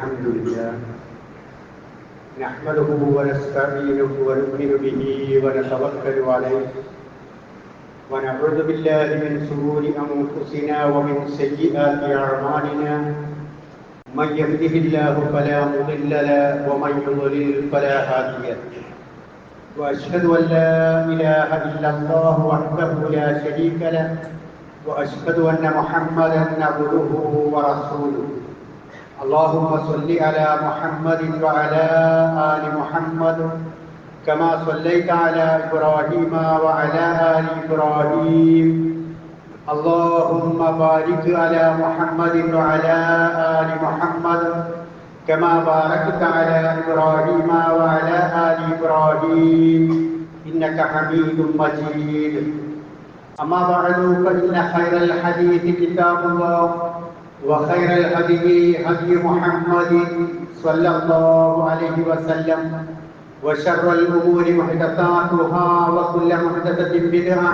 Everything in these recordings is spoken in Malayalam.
الحمد لله نحمده ونستعينه ونؤمن به ونتوكل عليه ونعوذ بالله من شرور أنفسنا ومن سيئات أعمالنا من يهده الله فلا مضل له ومن يضلل فلا هادي له وأشهد أن لا إله إلا الله وحده لا شريك له وأشهد أن محمدا عبده ورسوله اللهم صل على محمد وعلى آل محمد كما صليت على إبراهيم وعلى آل إبراهيم اللهم بارك على محمد وعلى آل محمد كما باركت على إبراهيم وعلى آل إبراهيم إنك حميد مجيد أما بعد فإن خير الحديث كتاب الله وخير الهدي هدي محمد صلى الله عليه وسلم وشر الأمور محدثاتها وكل محدثة بدعة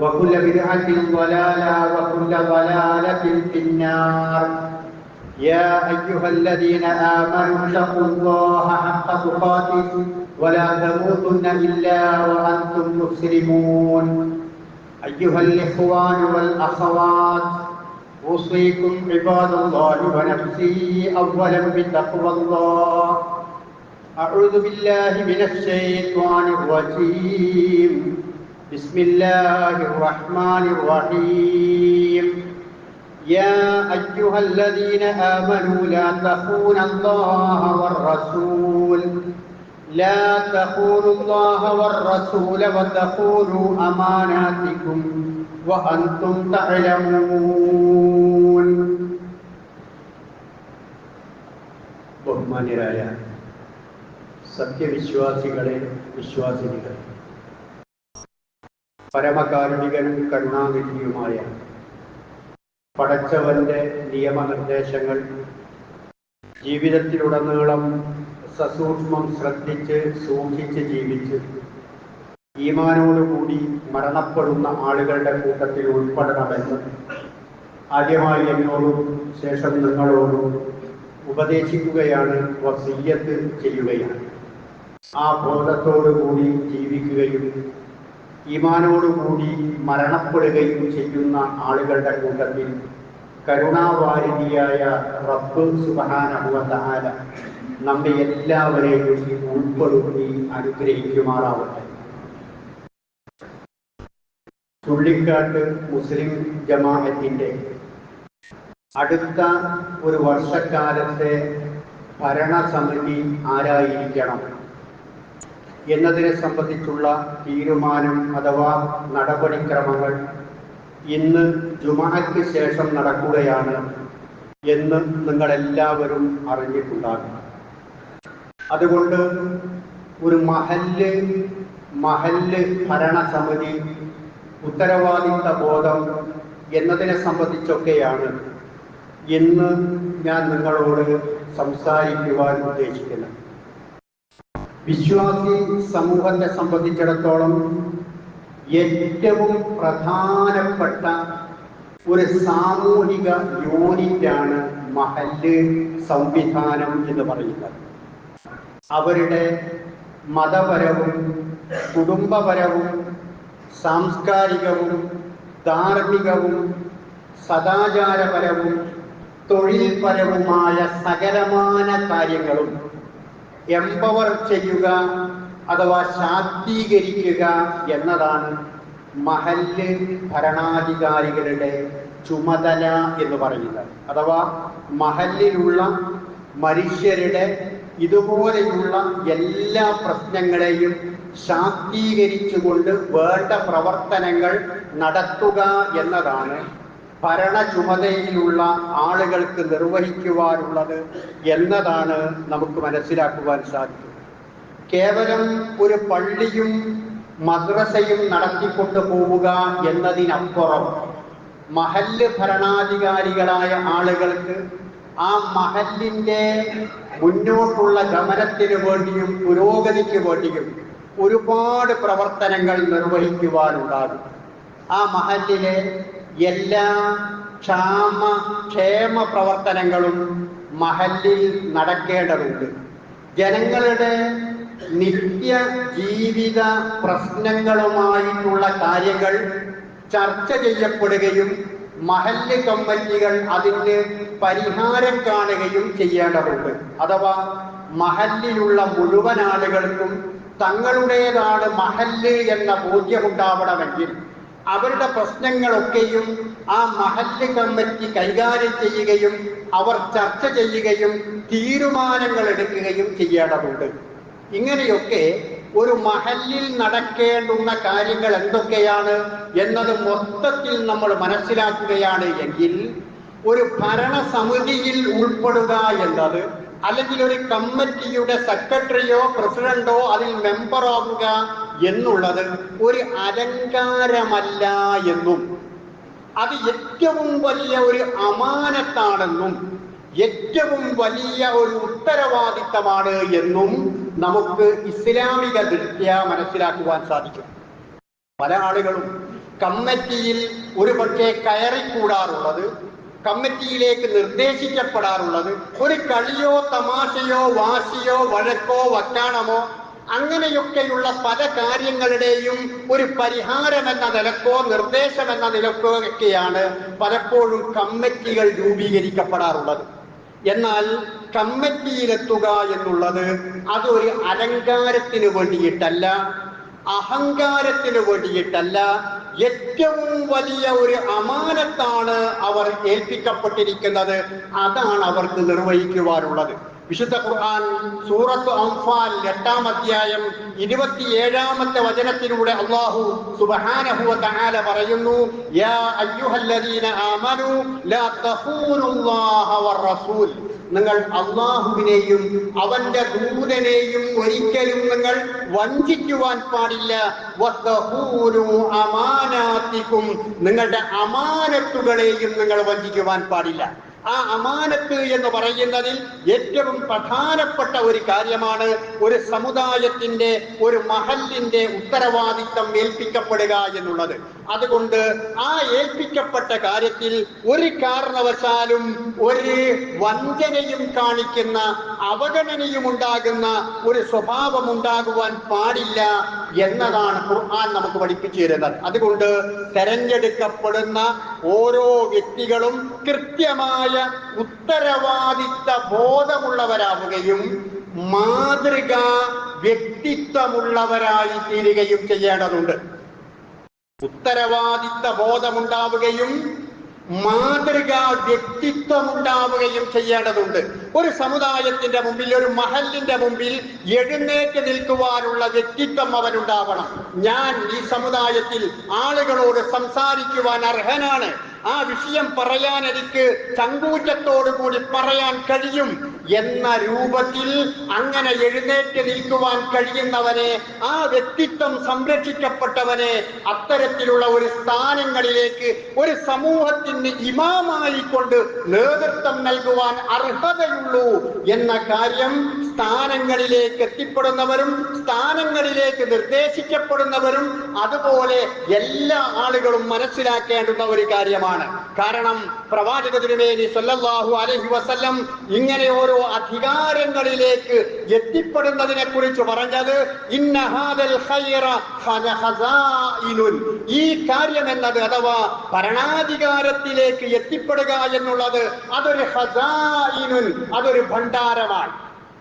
وكل بدعة ضلالة وكل ضلالة في النار يا أيها الذين آمنوا اتقوا الله حق تقاته ولا تموتن إلا وأنتم مسلمون أيها الإخوان والأخوات أوصيكم عباد الله ونفسي أولا بتقوى الله أعوذ بالله من الشيطان الرجيم بسم الله الرحمن الرحيم يا أيها الذين آمنوا لا تخونوا الله والرسول وتخونوا أماناتكم وأنتم تعلمون. ബഹുമാന്യരായ സത്യവിശ്വാസികളെ, വിശ്വാസിനികളെ, പരമകാരുണികനും കരുണാനിധിയുമായ പടച്ചവന്റെ നിയമനിർദ്ദേശങ്ങൾ ജീവിതത്തിലുടനീളം സസൂക്ഷ്മം ശ്രദ്ധിച്ച് സൂക്ഷിച്ച് ജീവിച്ച് ഈമാനോടുകൂടി മരണപ്പെടുന്ന ആളുകളുടെ കൂട്ടത്തിൽ ഉൾപ്പെടണമെന്ന് ആദ്യമായി എന്നോടും ശേഷം നിങ്ങളോടും ഉപദേശിക്കുകയാണ്, വസിയ്യത്ത് ചെയ്യുകയാണ്. ആ ബോധത്തോടുകൂടി ജീവിക്കുകയും ഈമാനോടുകൂടി മരണപ്പെടുകയും ചെയ്യുന്ന ആളുകളുടെ കൂട്ടത്തിൽ കരുണാവാരിധിയായ റബ്ബ് സുബ്ഹാനഹു വ തആല നമ്മെ എല്ലാവരെയും ഉൾപ്പെടുത്തി അനുഗ്രഹിക്കുമാറാവട്ടെ. ചുള്ളിക്കാട്ട് മുസ്ലിം ജമാഅത്തിന്റെ അടുത്ത ഒരു വർഷക്കാലത്തെ ഭരണസമിതി ആരായിരിക്കണം എന്നതിനെ സംബന്ധിച്ചുള്ള തീരുമാനം അഥവാ നടപടിക്രമങ്ങൾ ഇന്ന് ജുമുഅക്ക് ശേഷം നടക്കുകയാണ് എന്ന് നിങ്ങളെല്ലാവരും അറിഞ്ഞിട്ടുണ്ടാകും. അതുകൊണ്ട് ഒരു മഹല്ല് ഭരണസമിതി, ഉത്തരവാദിത്ത ബോധം എന്നതിനെ സംബന്ധിച്ചൊക്കെയാണ് ഇന്ന് ഞാൻ നിങ്ങളോട് സംസാരിക്കുവാൻ ഉദ്ദേശിക്കുന്നത്. വിശ്വാസി സമൂഹത്തെ സംബന്ധിച്ചിടത്തോളം ഏറ്റവും പ്രധാനപ്പെട്ട ഒരു സാമൂഹിക യൂണിറ്റാണ് മഹല്ല് സംവിധാനം എന്ന് പറയുന്നത്. അവരുടെ മതപരവും കുടുംബപരവും സാംസ്കാരികവും ധാർമ്മികവും സദാചാരപരവും തൊഴിൽപരവുമായ സകലമാന കാര്യങ്ങളും എംപവർ ചെയ്യുക അഥവാ ശാക്തീകരിക്കുക എന്നതാണ് മഹല്ല് ഭരണാധികാരികളുടെ ചുമതല എന്ന് പറയുന്നത്. അഥവാ മഹല്ലിലുള്ള മനുഷ്യരുടെ ഇതുപോലെയുള്ള എല്ലാ പ്രശ്നങ്ങളെയും ശാക്തീകരിച്ചുകൊണ്ട് വേണ്ട പ്രവർത്തനങ്ങൾ നടത്തുക എന്നതാണ് ഭരണ ചുമതലയിലുള്ള ആളുകൾക്ക് നിർവഹിക്കുവാനുള്ളത് എന്നതാണ് നമുക്ക് മനസ്സിലാക്കുവാൻ സാധിക്കും. കേവലം ഒരു പള്ളിയും മദ്രസയും നടത്തിക്കൊണ്ടു പോവുക എന്നതിനപ്പുറം മഹല്ല് ഭരണാധികാരികളായ ആളുകൾക്ക് ആ മഹല്ലിന്റെ മുന്നോട്ടുള്ള ഗമനത്തിന് വേണ്ടിയും പുരോഗതിക്ക് വേണ്ടിയും ഒരുപാട് പ്രവർത്തനങ്ങൾ നിർവഹിക്കുവാനുണ്ടാകും. ആ മഹല്ലിലെ എല്ലാ ക്ഷേമ പ്രവർത്തനങ്ങളും മഹല്ലിൽ നടക്കേണ്ടതുണ്ട്. ജനങ്ങളുടെ നിത്യ ജീവിത പ്രശ്നങ്ങളുമായിട്ടുള്ള കാര്യങ്ങൾ ചർച്ച ചെയ്യപ്പെടുകയും മഹല്ല് കമ്മിറ്റികൾ അതിന് പരിഹാരം കാണുകയും ചെയ്യേണ്ടതുണ്ട്. അഥവാ മഹല്ലിലുള്ള മുഴുവൻ ആളുകൾക്കും തങ്ങളുടേതാണ് മഹല്ല് എന്ന ബോധ്യമുണ്ടാവണമെങ്കിൽ അവരുടെ പ്രശ്നങ്ങളൊക്കെയും ആ മഹല്ല് കമ്മിറ്റി കൈകാര്യം ചെയ്യുകയും അവർ ചർച്ച ചെയ്യുകയും തീരുമാനങ്ങൾ എടുക്കുകയും ചെയ്യേണ്ടതുണ്ട്. ഇങ്ങനെയൊക്കെ ഒരു മഹല്ലിൽ നടക്കേണ്ടുന്ന കാര്യങ്ങൾ എന്തൊക്കെയാണ് എന്നത് മൊത്തത്തിൽ നമ്മൾ മനസ്സിലാക്കുകയാണ് എങ്കിൽ ഒരു ഭരണസമിതിയിൽ ഉൾപ്പെടുക എന്നത്, അല്ലെങ്കിൽ ഒരു കമ്മിറ്റിയുടെ സെക്രട്ടറിയോ പ്രസിഡന്റോ അതിൽ മെമ്പറാകുക എന്നുള്ളത് ഒരു അലങ്കാരമല്ല എന്നും അത് ഏറ്റവും വലിയ ഒരു അമാനത്താണെന്നും ഏറ്റവും വലിയ ഒരു ഉത്തരവാദിത്തമാണ് എന്നും നമുക്ക് ഇസ്ലാമിക ദൃഷ്ട്യാ മനസ്സിലാക്കുവാൻ സാധിക്കും. പല ആളുകളും കമ്മിറ്റിയിൽ ഒരു പക്ഷേ കയറിക്കൂടാറുള്ളത്, കമ്മിറ്റിയിലേക്ക് നിർദ്ദേശിക്കപ്പെടാറുള്ളത് ഒരു കളിയോ തമാശയോ വാശിയോ വഴക്കോ വക്കാണമോ അങ്ങനെയൊക്കെയുള്ള പല കാര്യങ്ങളുടെയും ഒരു പരിഹാരം എന്ന നിലക്കോ നിർദ്ദേശം എന്ന നിലക്കോ ഒക്കെയാണ് പലപ്പോഴും കമ്മിറ്റികൾ രൂപീകരിക്കപ്പെടാറുള്ളത്. എന്നാൽ കമ്മിറ്റിയിലെത്തുക എന്നുള്ളത് അതൊരു അലങ്കാരത്തിന് വേണ്ടിയിട്ടല്ല, അഹങ്കാരത്തിന് വേണ്ടിയിട്ടല്ല, ഏറ്റവും വലിയ ഒരു അമാനത്താണ് അവർ ഏൽപ്പിക്കപ്പെട്ടിരിക്കുന്നത്. അതാണ് അവർക്ക് നിർവഹിക്കുവാനുള്ളത്. വിശുദ്ധ ഖുർആൻ സൂറത്ത് അംഫാൽ 8-ാം അധ്യായം 27-ാമത്തെ വചനത്തിലൂടെ അല്ലാഹു സുബ്ഹാനഹു വ തആല പറയുന്നു, യാ അയ്യുഹല്ലദീന ആമനൂ ലാ തഖൂനുല്ലാഹ വറസൂൽ, നിങ്ങൾ അല്ലാഹുവിനെയും അവന്റെ ദൂതനെയും ഒരിക്കലും നിങ്ങൾ വഞ്ചിക്കുവാൻ പാടില്ല. വതഖൂനു അമാനാതികും, നിങ്ങളുടെ അമാനത്തുകളെയും നിങ്ങൾ വഞ്ചിക്കുവാൻ പാടില്ല. ആ അമാനത്ത് എന്ന് പറയുന്നതിൽ ഏറ്റവും പ്രധാനപ്പെട്ട ഒരു കാര്യമാണ് ഒരു സമുദായത്തിന്റെ, ഒരു മഹല്ലിന്റെ ഉത്തരവാദിത്തം ഏൽപ്പിക്കപ്പെടുക എന്നുള്ളത്. അതുകൊണ്ട് ആ ഏൽപ്പിക്കപ്പെട്ട കാര്യത്തിൽ ഒരു കാരണവശാലും ഒരു വഞ്ചനയും കാണിക്കുന്ന, അവഗണനയും ഉണ്ടാകുന്ന ഒരു സ്വഭാവം ഉണ്ടാകുവാൻ പാടില്ല എന്നതാണ് ഖുർആൻ നമുക്ക് പഠിപ്പിച്ചു തരുന്നത്. അതുകൊണ്ട് തെരഞ്ഞെടുക്കപ്പെടുന്ന ഓരോ വ്യക്തികളും കൃത്യമായ ഉത്തരവാദിത്ത ബോധമുള്ളവരാവുകയും മാതൃകാ വ്യക്തിത്വമുള്ളവരായി തീരുകയും ചെയ്യേണ്ടതുണ്ട്. ഉത്തരവാദിത്ത ബോധമുണ്ടാവുകയും മാതൃകാ വ്യക്തിത്വം ഉണ്ടാവുകയും ചെയ്യേണ്ടതുണ്ട്. ഒരു സമുദായത്തിന്റെ മുമ്പിൽ, ഒരു മഹല്ലിന്റെ മുമ്പിൽ എഴുന്നേറ്റ് നിൽക്കുവാനുള്ള വ്യക്തിത്വം അവനുണ്ടാവണം. ഞാൻ ഈ സമുദായത്തിൽ ആളുകളോട് സംസാരിക്കുവാൻ അർഹനാണ്, ആ വിഷയം പറയാൻ എനിക്ക് ചങ്കൂറ്റത്തോടുകൂടി പറയാൻ കഴിയും എന്ന രൂപത്തിൽ അങ്ങനെ എഴുന്നേറ്റ് നിൽക്കുവാൻ കഴിയുന്നവനെ, ആ വ്യക്തിത്വം സംരക്ഷിക്കപ്പെട്ടവനെ അത്തരത്തിലുള്ള ഒരു സ്ഥാനങ്ങളിലേക്ക് ഒരു സമൂഹത്തിന് ഇമാമായിക്കൊണ്ട് നേതൃത്വം നൽകുവാൻ അർഹതയുള്ളൂ എന്ന കാര്യം സ്ഥാനങ്ങളിലേക്ക് എത്തിപ്പെടുന്നവരും സ്ഥാനങ്ങളിലേക്ക് നിർദ്ദേശിക്കപ്പെടുന്നവരും അതുപോലെ എല്ലാ ആളുകളും മനസ്സിലാക്കേണ്ടുന്ന ഒരു കാര്യമാണ്. കാരണം പ്രവാചക തിരുമേനി സല്ലല്ലാഹു അലൈഹി വസല്ലം ഇങ്ങനെ ഓരോ അധികാരങ്ങളിലേക്ക് എത്തിപ്പെടുന്നതിനെ കുറിച്ച് പറഞ്ഞത്, ഇന്ന ഹാദൽ ഖൈറ ഖസാഇനുൻ, ഈ കാര്യം എന്നത് അഥവാ ഭരണാധികാരത്തിലേക്ക് എത്തിപ്പെടുക എന്നുള്ളത് അതൊരു ഖസാഇനുൻ, അതൊരു ഭണ്ഡാരമാണ്,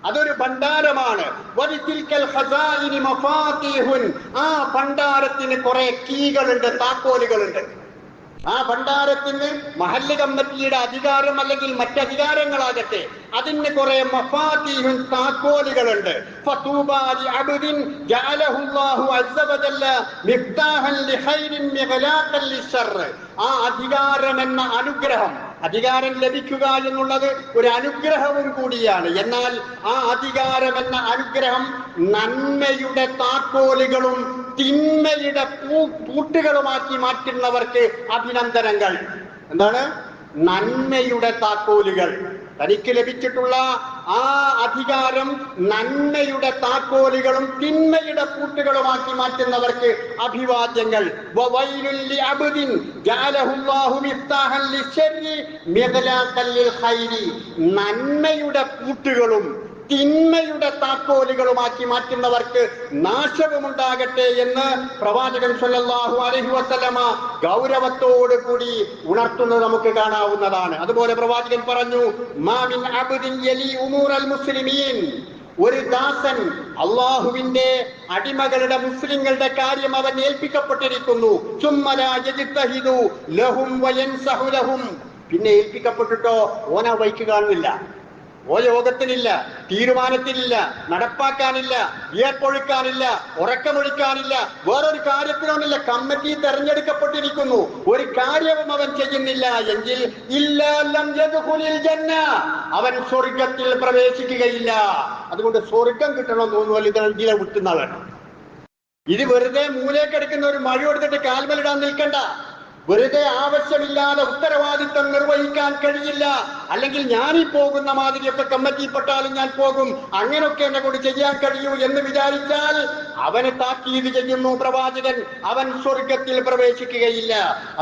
അതൊരു ഭണ്ഡാരമാണ്. വലിതിൽക്കൽ ഖസാഇനി മഫാത്തിഹുൻ, ആ ഭണ്ഡാരത്തിന് കുറെ കീകളുണ്ട്, താക്കോലുകളുണ്ട്. ആ ഭണ്ഡാരത്തിന് മഹല്ല് കമ്മിറ്റിയുടെ അധികാരം അല്ലെങ്കിൽ മറ്റധികാരങ്ങളാകട്ടെ, അതിന് കുറെ മഫാത്തിഹുൻ, താക്കോലുകളുണ്ട്. ഫതൂബാ ലിഅബ്ദിൻ ജഅലഹുല്ലാഹു അസ്സ വജല്ല മിഫ്താഹൻ ലിഖൈരിൻ മിഗ്ലാഖൻ ലിശ്ശർ, ആ അധികാരം എന്ന അനുഗ്രഹം, അധികാരം ലഭിക്കുക എന്നുള്ളത് ഒരു അനുഗ്രഹവും കൂടിയാണ്. എന്നാൽ ആ അധികാരം എന്ന അനുഗ്രഹം നന്മയുടെ താക്കോലുകളും തിന്മയുടെ പൂട്ടുകളുമാക്കി മാറ്റുന്നവർക്ക് അഭിനന്ദനങ്ങൾ. എന്താണ്? നന്മയുടെ താക്കോലുകൾ, തനിക്ക് ലഭിച്ചിട്ടുള്ള ആ അധികാരം നന്മയുടെ താക്കോലുകളും തിന്മയുടെ പൂട്ടുകളുമാക്കി മാറ്റുന്നവർക്ക് അഭിവാദ്യങ്ങൾ. നന്മയുടെ പൂട്ടുകളും തിന്മയുടെ താക്കോലുകളുമാക്കി മാറ്റുന്നവർക്ക് നാശവുമുണ്ടാകട്ടെ എന്ന് പ്രവാചകൻ സല്ലല്ലാഹു അലൈഹി വസല്ലമ ഗൗരവത്തോടു കൂടി ഉണർത്തുന്നത് നമുക്ക് കാണാവുന്നതാണ്. അതുപോലെ പ്രവാചകൻ പറഞ്ഞു, മാ മിൻ അബ്ദിൻ യലി ഉമൂറൽ മുസ്ലിമീൻ, ഒരു ദാസൻ അള്ളാഹുവിന്റെ അടിമകളുടെ മുസ്ലിങ്ങളുടെ കാര്യം അവൻ ഏൽപ്പിക്കപ്പെട്ടിരിക്കുന്നു. സുമ്മലാ യജ്തഹിദു ലഹും വയൻസഹു ലഹും, പിന്നെ ഏൽപ്പിക്കപ്പെട്ടിട്ടോ ഓന വൈക്ക് കാണുന്നില്ല, ഓ യോഗത്തിനില്ല, തീരുമാനത്തിനില്ല, നടപ്പാക്കാനില്ല, വിയർപ്പൊഴുക്കാനില്ല, ഉറക്കമൊഴിക്കാനില്ല, വേറൊരു കാര്യത്തിനൊന്നില്ല. കമ്മിറ്റി തെരഞ്ഞെടുക്കപ്പെട്ടിരിക്കുന്നു, ഒരു കാര്യവും അവൻ ചെയ്യുന്നില്ല എങ്കിൽ അവൻ സ്വർഗത്തിൽ പ്രവേശിക്കുകയില്ല. അതുകൊണ്ട് സ്വർഗം കിട്ടണമെന്ന് തോന്നുന്നു ഇതിനെ വിട്ടുന്ന വേണം. ഇത് വെറുതെ മൂലേക്കെടുക്കുന്ന ഒരു മഴ കൊടുത്തിട്ട് കാൽമലിടാൻ നിൽക്കണ്ട. വെറുതെ ആവശ്യമില്ലാതെ ഉത്തരവാദിത്തം നിർവഹിക്കാൻ കഴിയില്ല, അല്ലെങ്കിൽ ഞാനീ പോകുന്ന മാതിരിയൊക്കെ കമ്മിറ്റിപ്പെട്ടാലും ഞാൻ പോകും, അങ്ങനൊക്കെ എന്നെ കൊണ്ട് ചെയ്യാൻ കഴിയൂ എന്ന് വിചാരിച്ചാൽ അവനെ താക്കീത് ചെയ്യുന്നു പ്രവാചകൻ, അവൻ സ്വർഗത്തിൽ പ്രവേശിക്കുകയില്ല.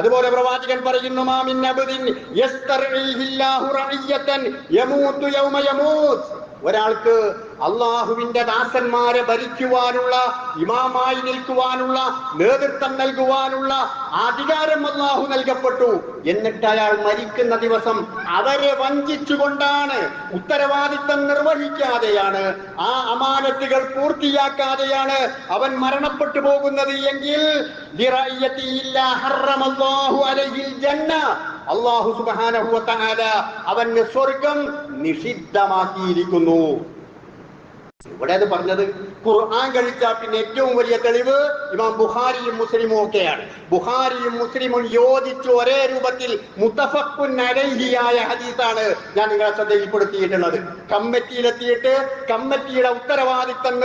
അതുപോലെ പ്രവാചകൻ പറയുന്നു, മാമിൻ അബ്ദിൻ യസ്തർഇഹില്ലാഹു റഇയ്യതൻ യമൂതു യൗമ യമൂത്, ഒരാൾക്ക് അള്ളാഹുവിന്റെ ദാസന്മാരെ ഭരിക്കുവാനുള്ള, ഇമാമായി നിൽക്കുവാനുള്ള, നേതൃത്വം നൽകുവാനുള്ള അധികാരം അള്ളാഹു നൽകപ്പെട്ടു. എന്നിട്ട് അയാൾ മരിക്കുന്ന ദിവസം അവരെ വഞ്ചിച്ചുകൊണ്ടാണ്, ഉത്തരവാദിത്തം നിർവഹിക്കാതെയാണ്, ആ അമാനത്തുകൾ പൂർത്തിയാക്കാതെയാണ് അവൻ മരണപ്പെട്ടു പോകുന്നത് എങ്കിൽ അല്ലാഹു സുബ്ഹാനഹു വ തആല അവന് സ്വർഗം നിഷിദ്ധമാക്കിയിരിക്കുന്നു. ഇവിടെ അത് പറഞ്ഞത് ഖുർആൻ കഴിച്ചാൽ പിന്നെ ഏറ്റവും വലിയ തെളിവ് ഇമാം ബുഖാരിയും മുസ്ലിമും ഒക്കെയാണ്. ബുഖാരിയും മുസ്ലിമും യോജിച്ച് ഒരേ രൂപത്തിൽ മുത്തഫഖുൻ അലൈഹിയായ ഹദീസാണ് ഞാൻ നിങ്ങളെ ശ്രദ്ധയിൽപ്പെടുത്തിയിട്ടുള്ളത്. കമ്മിറ്റിയിലെത്തിയിട്ട് കമ്മിറ്റിയുടെ ഉത്തരവാദിത്തം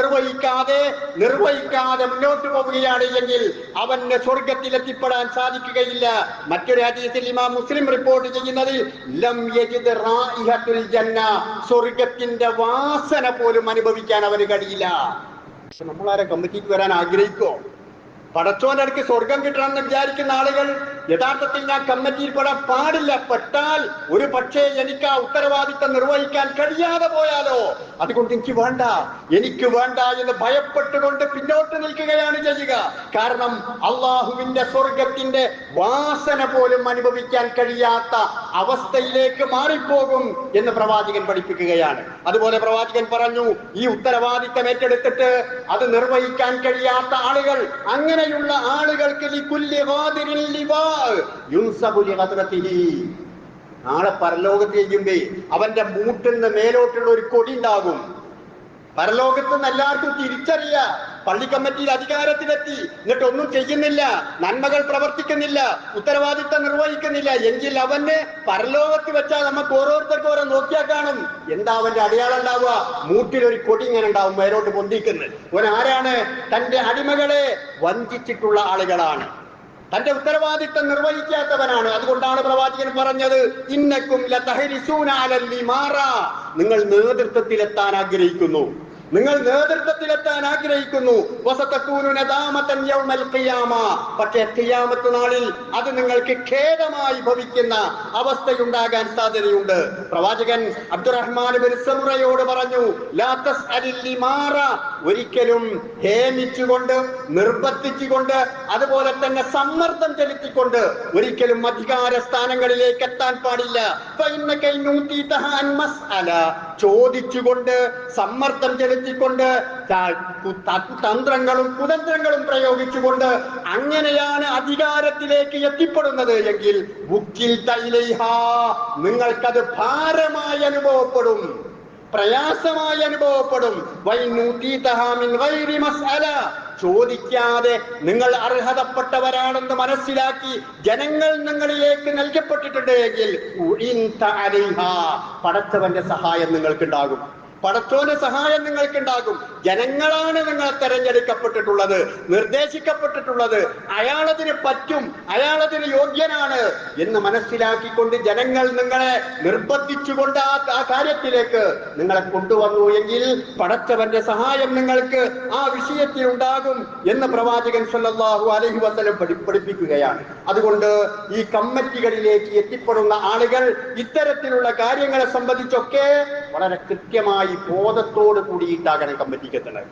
നിർവഹിക്കാതെ മുന്നോട്ട് പോവുകയാണ് എങ്കിൽ അവന് സ്വർഗത്തിലെത്തിപ്പെടാൻ സാധിക്കുകയില്ല. മറ്റൊരു ഹദീസിൽ ഇമാം മുസ്ലിം റിപ്പോർട്ട് ചെയ്യുന്നത് ലം യജിദ് റായിഹത്തുൽ ജന്ന, സ്വർഗത്തിന്റെ വാസന പോലും അനുഭവിക്കാൻ അവന് കഴിയില്ല. നമ്മളാരെ കമ്മിറ്റിക്ക് വരാൻ ആഗ്രഹിക്കോ? പടച്ചോന്റെ അടുക്ക് സ്വർഗം കിട്ടണമെന്ന് വിചാരിക്കുന്ന ആളുകൾ യഥാർത്ഥത്തിൽ ഞാൻ കമ്മിറ്റിയിൽ പെടാൻ പാടില്ല. പെട്ടാൽ ഒരു പക്ഷേ എനിക്ക് ആ ഉത്തരവാദിത്തം നിർവഹിക്കാൻ കഴിയാതെ പോയാലോ, അതുകൊണ്ട് എനിക്ക് വേണ്ട എന്ന് ഭയപ്പെട്ടുകൊണ്ട് പിന്നോട്ട് നിൽക്കുകയാണ് ചെയ്യുക. കാരണം അള്ളാഹുവിന്റെ സ്വർഗത്തിന്റെ വാസന പോലും അനുഭവിക്കാൻ കഴിയാത്ത അവസ്ഥയിലേക്ക് മാറിപ്പോകും എന്ന് പ്രവാചകൻ പഠിപ്പിക്കുകയാണ്. അതുപോലെ പ്രവാചകൻ പറഞ്ഞു, ഈ ഉത്തരവാദിത്തം ഏറ്റെടുത്തിട്ട് അത് നിർവഹിക്കാൻ കഴിയാത്ത ആളുകൾ, അങ്ങനെയുള്ള ആളുകൾക്ക് നാളെ പരലോകത്ത് ചെയ്യുമ്പേ അവന്റെ മൂട്ടിന്ന് മേലോട്ടുള്ള ഒരു കൊടി ഉണ്ടാകും. പരലോകത്ത് നിന്ന് എല്ലാവർക്കും തിരിച്ചറിയ, പള്ളി കമ്മിറ്റിയിൽ അധികാരത്തിലെത്തി, എന്നിട്ട് ഒന്നും ചെയ്യുന്നില്ല, നന്മകൾ പ്രവർത്തിക്കുന്നില്ല, ഉത്തരവാദിത്തം നിർവഹിക്കുന്നില്ല എങ്കിൽ അവന് പരലോകത്ത് വെച്ചാൽ നമുക്ക് ഓരോരുത്തർക്കും ഓരോ നോക്കിയാൽ കാണും. എന്താ അവന്റെ അടയാളം ഉണ്ടാവുക? മൂട്ടിലൊരു കൊടി ഇങ്ങനെ ഉണ്ടാവും മേലോട്ട് പൊന്തിക്കുന്നത്. ആരാണ്? തന്റെ അടിമകളെ വഞ്ചിച്ചിട്ടുള്ള ആളുകളാണ്, തന്റെ ഉത്തരവാദിത്തം നിർവഹിക്കാത്തവനാണ്. അതുകൊണ്ടാണ് പ്രവാചകൻ പറഞ്ഞത്, ഇന്നക്കും ലതഹരിസൂന അലൽ ഇമാറ, നിങ്ങൾ നേതൃത്വത്തിലെത്താൻ ആഗ്രഹിക്കുന്നു, പക്ഷേ ഖിയാമത്ത് നാളിൽ അത് നിങ്ങൾക്ക് ഖേദമായി ഭവിക്കുന്ന അവസ്ഥയുണ്ടാകാൻ സാധ്യതയുണ്ട്. പ്രവാചകൻ അബ്ദുറഹ്മാൻ ഇബ്നു സമുറയോട് പറഞ്ഞു, ലാ തസ്അലിൽ ഇമാറ, ഒരിക്കലും ഹേമിച്ചുകൊണ്ട്, നിർബന്ധിച്ചുകൊണ്ട്, അതുപോലെ തന്നെ സമ്മർദ്ദം ചെലുത്തിക്കൊണ്ട് ഒരിക്കലും അധികാര സ്ഥാനങ്ങളിലേക്ക് എത്താൻ പാടില്ല. ചോദിച്ചുകൊണ്ട്, സമ്മർദ്ദം ചെലുത്തിക്കൊണ്ട്, തന്ത്രങ്ങളും കുതന്ത്രങ്ങളും പ്രയോഗിച്ചുകൊണ്ട് അങ്ങനെയാണ് അധികാരത്തിലേക്ക് എത്തിപ്പെടുന്നത് എങ്കിൽ നിങ്ങൾക്കത് ഭാരമായി അനുഭവപ്പെടും, പ്രയാസമായി അനുഭവപ്പെടും. ചോദിക്കാതെ നിങ്ങൾ അർഹതപ്പെട്ടവരാണെന്ന് മനസ്സിലാക്കി ജനങ്ങൾ നിങ്ങളിലേക്ക് നൽകപ്പെട്ടിട്ടുണ്ട് എങ്കിൽ പടച്ചവന്റെ സഹായം നിങ്ങൾക്കുണ്ടാകും. പടച്ചോന്റെ സഹായം നിങ്ങൾക്കുണ്ടാകും. ജനങ്ങളാണ് നിങ്ങളെ തെരഞ്ഞെടുക്കപ്പെട്ടിട്ടുള്ളത്, നിർദ്ദേശിക്കപ്പെട്ടിട്ടുള്ളത്. അയാളതിന് പറ്റും, അയാളതിന് യോഗ്യനാണ് എന്ന് മനസ്സിലാക്കിക്കൊണ്ട് ജനങ്ങൾ നിങ്ങളെ നിർബന്ധിച്ചുകൊണ്ട് ആ കാര്യത്തിലേക്ക് നിങ്ങളെ കൊണ്ടുവന്നു എങ്കിൽ പടച്ചവന്റെ സഹായം നിങ്ങൾക്ക് ആ വിഷയത്തിൽ ഉണ്ടാകും എന്ന് പ്രവാചകൻ സല്ലല്ലാഹു അലൈഹി വസല്ലം പഠിപ്പിക്കുകയാണ്. അതുകൊണ്ട് ഈ കമ്മിറ്റികളിലേക്ക് എത്തിപ്പെടുന്ന ആളുകൾ ഇത്തരത്തിലുള്ള കാര്യങ്ങളെ സംബന്ധിച്ചൊക്കെ വളരെ കൃത്യമായി ബോധത്തോട് കൂടിയിട്ടാകണം കമ്മിറ്റിക്ക് എത്തുന്നത്.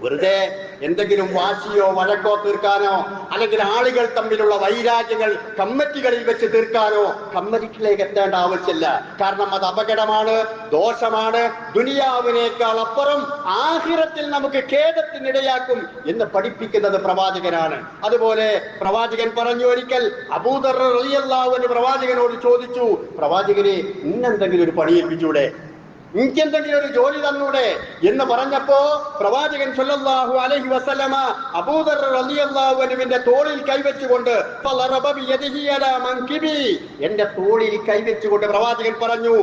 വെറുതെ എന്തെങ്കിലും വാശിയോ വഴക്കോ തീർക്കാനോ അല്ലെങ്കിൽ ആളുകൾ തമ്മിലുള്ള വൈരാഗ്യങ്ങൾ കമ്മിറ്റികളിൽ വെച്ച് തീർക്കാനോ കമ്മിറ്റിയിലേക്ക് എത്തേണ്ട ആവശ്യമില്ല. കാരണം അത് അപകടമാണ്, ദോഷമാണ്, ദുനിയാവിനേക്കാൾ അപ്പുറം ആഖിറത്തിൽ നമുക്ക് ഖേദത്തിനിടയാക്കും എന്ന് പഠിപ്പിക്കുന്നത് പ്രവാചകനാണ്. അതുപോലെ പ്രവാചകൻ പറഞ്ഞു, ഒരിക്കൽ അബൂദർ റളിയല്ലാഹു അൻഹു പ്രവാചകനോട് ചോദിച്ചു, പ്രവാചകനെ ഇന്നെന്തെങ്കിലും ഒരു പണി ഏൽപ്പിച്ചൂടെ, എനിക്കെന്തെങ്കിലും ഒരു ജോലി തന്നൂടെ എന്ന് പറഞ്ഞപ്പോ പ്രവാചകൻ സല്ലല്ലാഹു അലൈഹി വസല്ലമ അബൂദർ റളിയല്ലാഹു അൻഹുവിന്റെ തോളിൽ കൈവച്ചുകൊണ്ട് എന്റെ തോളിൽ കൈവച്ചുകൊണ്ട് പ്രവാചകൻ പറഞ്ഞു,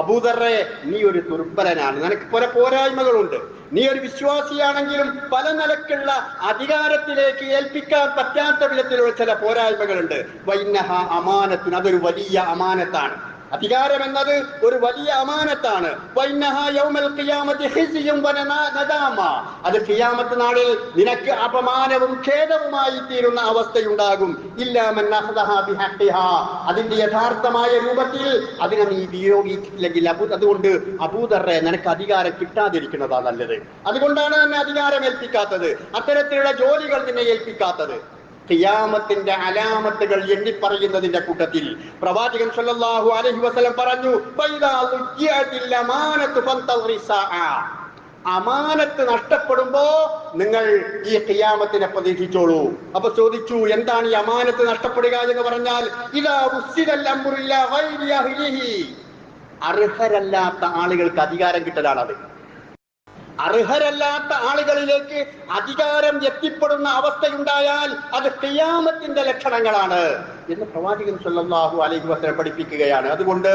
അബൂദർറെ, നീ ഒരു ദുർബലനാണ്, നിനക്ക് പല പോരായ്മകളുണ്ട്, നീ ഒരു വിശ്വാസിയാണെങ്കിലും പല നിലക്കുള്ള അധികാരത്തിലേക്ക് ഏൽപ്പിക്കാൻ പറ്റാത്ത വിധത്തിലുള്ള ചില പോരായ്മകളുണ്ട്. വൈന്നഹ അമാനത്തുൻ, അതൊരു വലിയ അമാനത്താണ്. അധികാരം എന്നത് ഒരു വലിയ അമാനത്താണ്. അത് ഖിയാമത്ത് നാളിൽ നിനക്ക് അപമാനവും ഖേദവുമായി തീരുന്ന അവസ്ഥയുണ്ടാകും. അതിന്റെ യഥാർത്ഥമായ രൂപത്തിൽ അതിനെ നീ വിനിയോഗിച്ചില്ലെങ്കിൽ. അതുകൊണ്ട് അബൂദർറെ, നിനക്ക് അധികാരം കിട്ടാതിരിക്കുന്നതാ നല്ലത്. അതുകൊണ്ടാണ് നിന്നെ അധികാരം ഏൽപ്പിക്കാത്തത്, അത്തരത്തിലുള്ള ജോലികൾ നിന്നെ ഏൽപ്പിക്കാത്തത്. ഖിയാമത്തിന്റെ അലാമത്തുകൾ എണ്ണിപ്പറയുന്നതിന്റെ കൂട്ടത്തിൽ പ്രവാചകൻ സല്ലല്ലാഹു അലൈഹി വസല്ലം പറഞ്ഞു, അമാനത്ത് നഷ്ടപ്പെടുമ്പോ നിങ്ങൾ ഈ ഖിയാമത്തിനെ പ്രതീക്ഷിച്ചോളൂ. അപ്പൊ ചോദിച്ചു, എന്താണ് ഈ അമാനത്ത് നഷ്ടപ്പെടുക എന്ന് പറഞ്ഞാൽ? അർഹരല്ലാത്ത ആളുകൾക്ക് അധികാരം കിട്ടലാണത്. അർഹരല്ലാത്ത ആളുകളിലേക്ക് അധികാരം എത്തിപ്പെടുന്ന അവസ്ഥയുണ്ടായാൽ അത് ഖിയാമത്തിന്റെ ലക്ഷണങ്ങളാണ് എന്ന് പ്രവാചകൻ സല്ലല്ലാഹു അലൈഹി വസല്ലം പഠിപ്പിക്കുകയാണ്. അതുകൊണ്ട്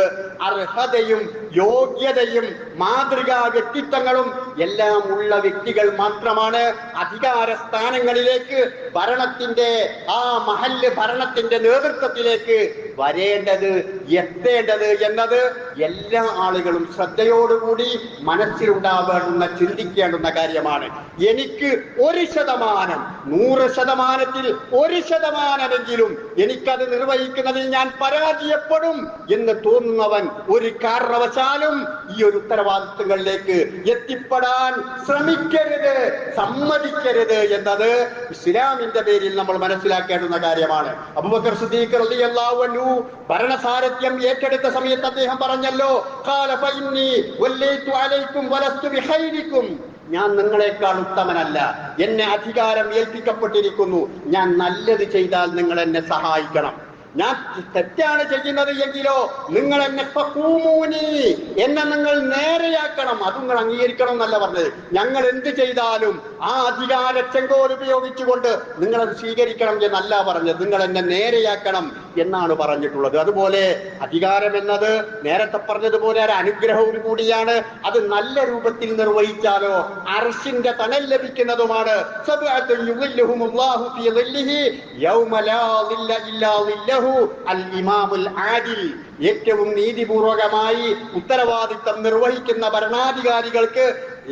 അർഹതയും യോഗ്യതയും മാതൃകാ വ്യക്തിത്വങ്ങളും എല്ലാം ഉള്ള വ്യക്തികൾ മാത്രമാണ് അധികാര സ്ഥാനങ്ങളിലേക്ക്, ഭരണത്തിന്റെ ആ മഹല്ല് ഭരണത്തിന്റെ നേതൃത്വത്തിലേക്ക് വരേണ്ടത്, എത്തേണ്ടത് എന്നത് എല്ലാ ആളുകളും ശ്രദ്ധയോടുകൂടി മനസ്സിലുണ്ടാവേണ്ടുന്ന, ചിന്തിക്കേണ്ടുന്ന കാര്യമാണ്. എനിക്ക് 1%, 100%ത്തിൽ 1%എങ്കിലും എനിക്കത് നിർവഹിക്കുന്നതിൽ ഞാൻ പരാജയപ്പെടും എന്ന് തോന്നുന്നവൻ ഒരു കാരണവശാലും ഈ ഒരു ഉത്തരവാദിത്വങ്ങളിലേക്ക് എത്തിപ്പെടാൻ ശ്രമിക്കരുത്, സമ്മതിക്കരുത് എന്നത് ഇസ്ലാമിന്റെ പേരിൽ നമ്മൾ മനസ്സിലാക്കേണ്ടുന്ന കാര്യമാണ്. അബൂബക്കർ സിദ്ദീഖ് റളിയല്ലാഹു അൻഹു ഭരണസാരഥ്യം ഏറ്റെടുത്ത സമയത്ത് അദ്ദേഹം പറഞ്ഞല്ലോ, ഖാല ഫഇന്നി വല്ലൈതു അലൈക്കും വലസ്തു ബിഖൈരിക്കും, ഞാൻ നിങ്ങളെക്കാൾ ഉത്തമനല്ല, എന്നെ അധികാരം ഏൽപ്പിക്കപ്പെട്ടിരിക്കുന്നു, ഞാൻ നല്ലത് ചെയ്താൽ നിങ്ങൾ എന്നെ സഹായിക്കണം. ഞാൻ തെറ്റാണ് ചെയ്യുന്നത് എങ്കിലോ നിങ്ങൾ എന്നെ ഫഖൂമൂനി, എന്നെ നിങ്ങൾ നേരെയാക്കണം. അത് നിങ്ങൾ അംഗീകരിക്കണം എന്നല്ല പറഞ്ഞത്. ഞങ്ങൾ എന്ത് ചെയ്താലും ആ അധികാര ചെങ്കോൽ ഉപയോഗിച്ചുകൊണ്ട് നിങ്ങളത് സ്വീകരിക്കണം എന്നല്ല പറഞ്ഞത്, നിങ്ങൾ എന്നെ നേരെയാക്കണം എന്നാണ് പറഞ്ഞിട്ടുള്ളത്. അതുപോലെ അധികാരം എന്നത് നേരത്തെ പറഞ്ഞതുപോലെ ഒരു അനുഗ്രഹവും കൂടിയാണ്. അത് നല്ല രൂപത്തിൽ നിർവഹിച്ചാലോ അർശിന്റെ തണൽ ലഭിക്കുന്നതുമാണ്. ഏറ്റവും നീതിപൂർവകമായി ഉത്തരവാദിത്തം നിർവഹിക്കുന്ന ഭരണാധികാരികൾക്ക്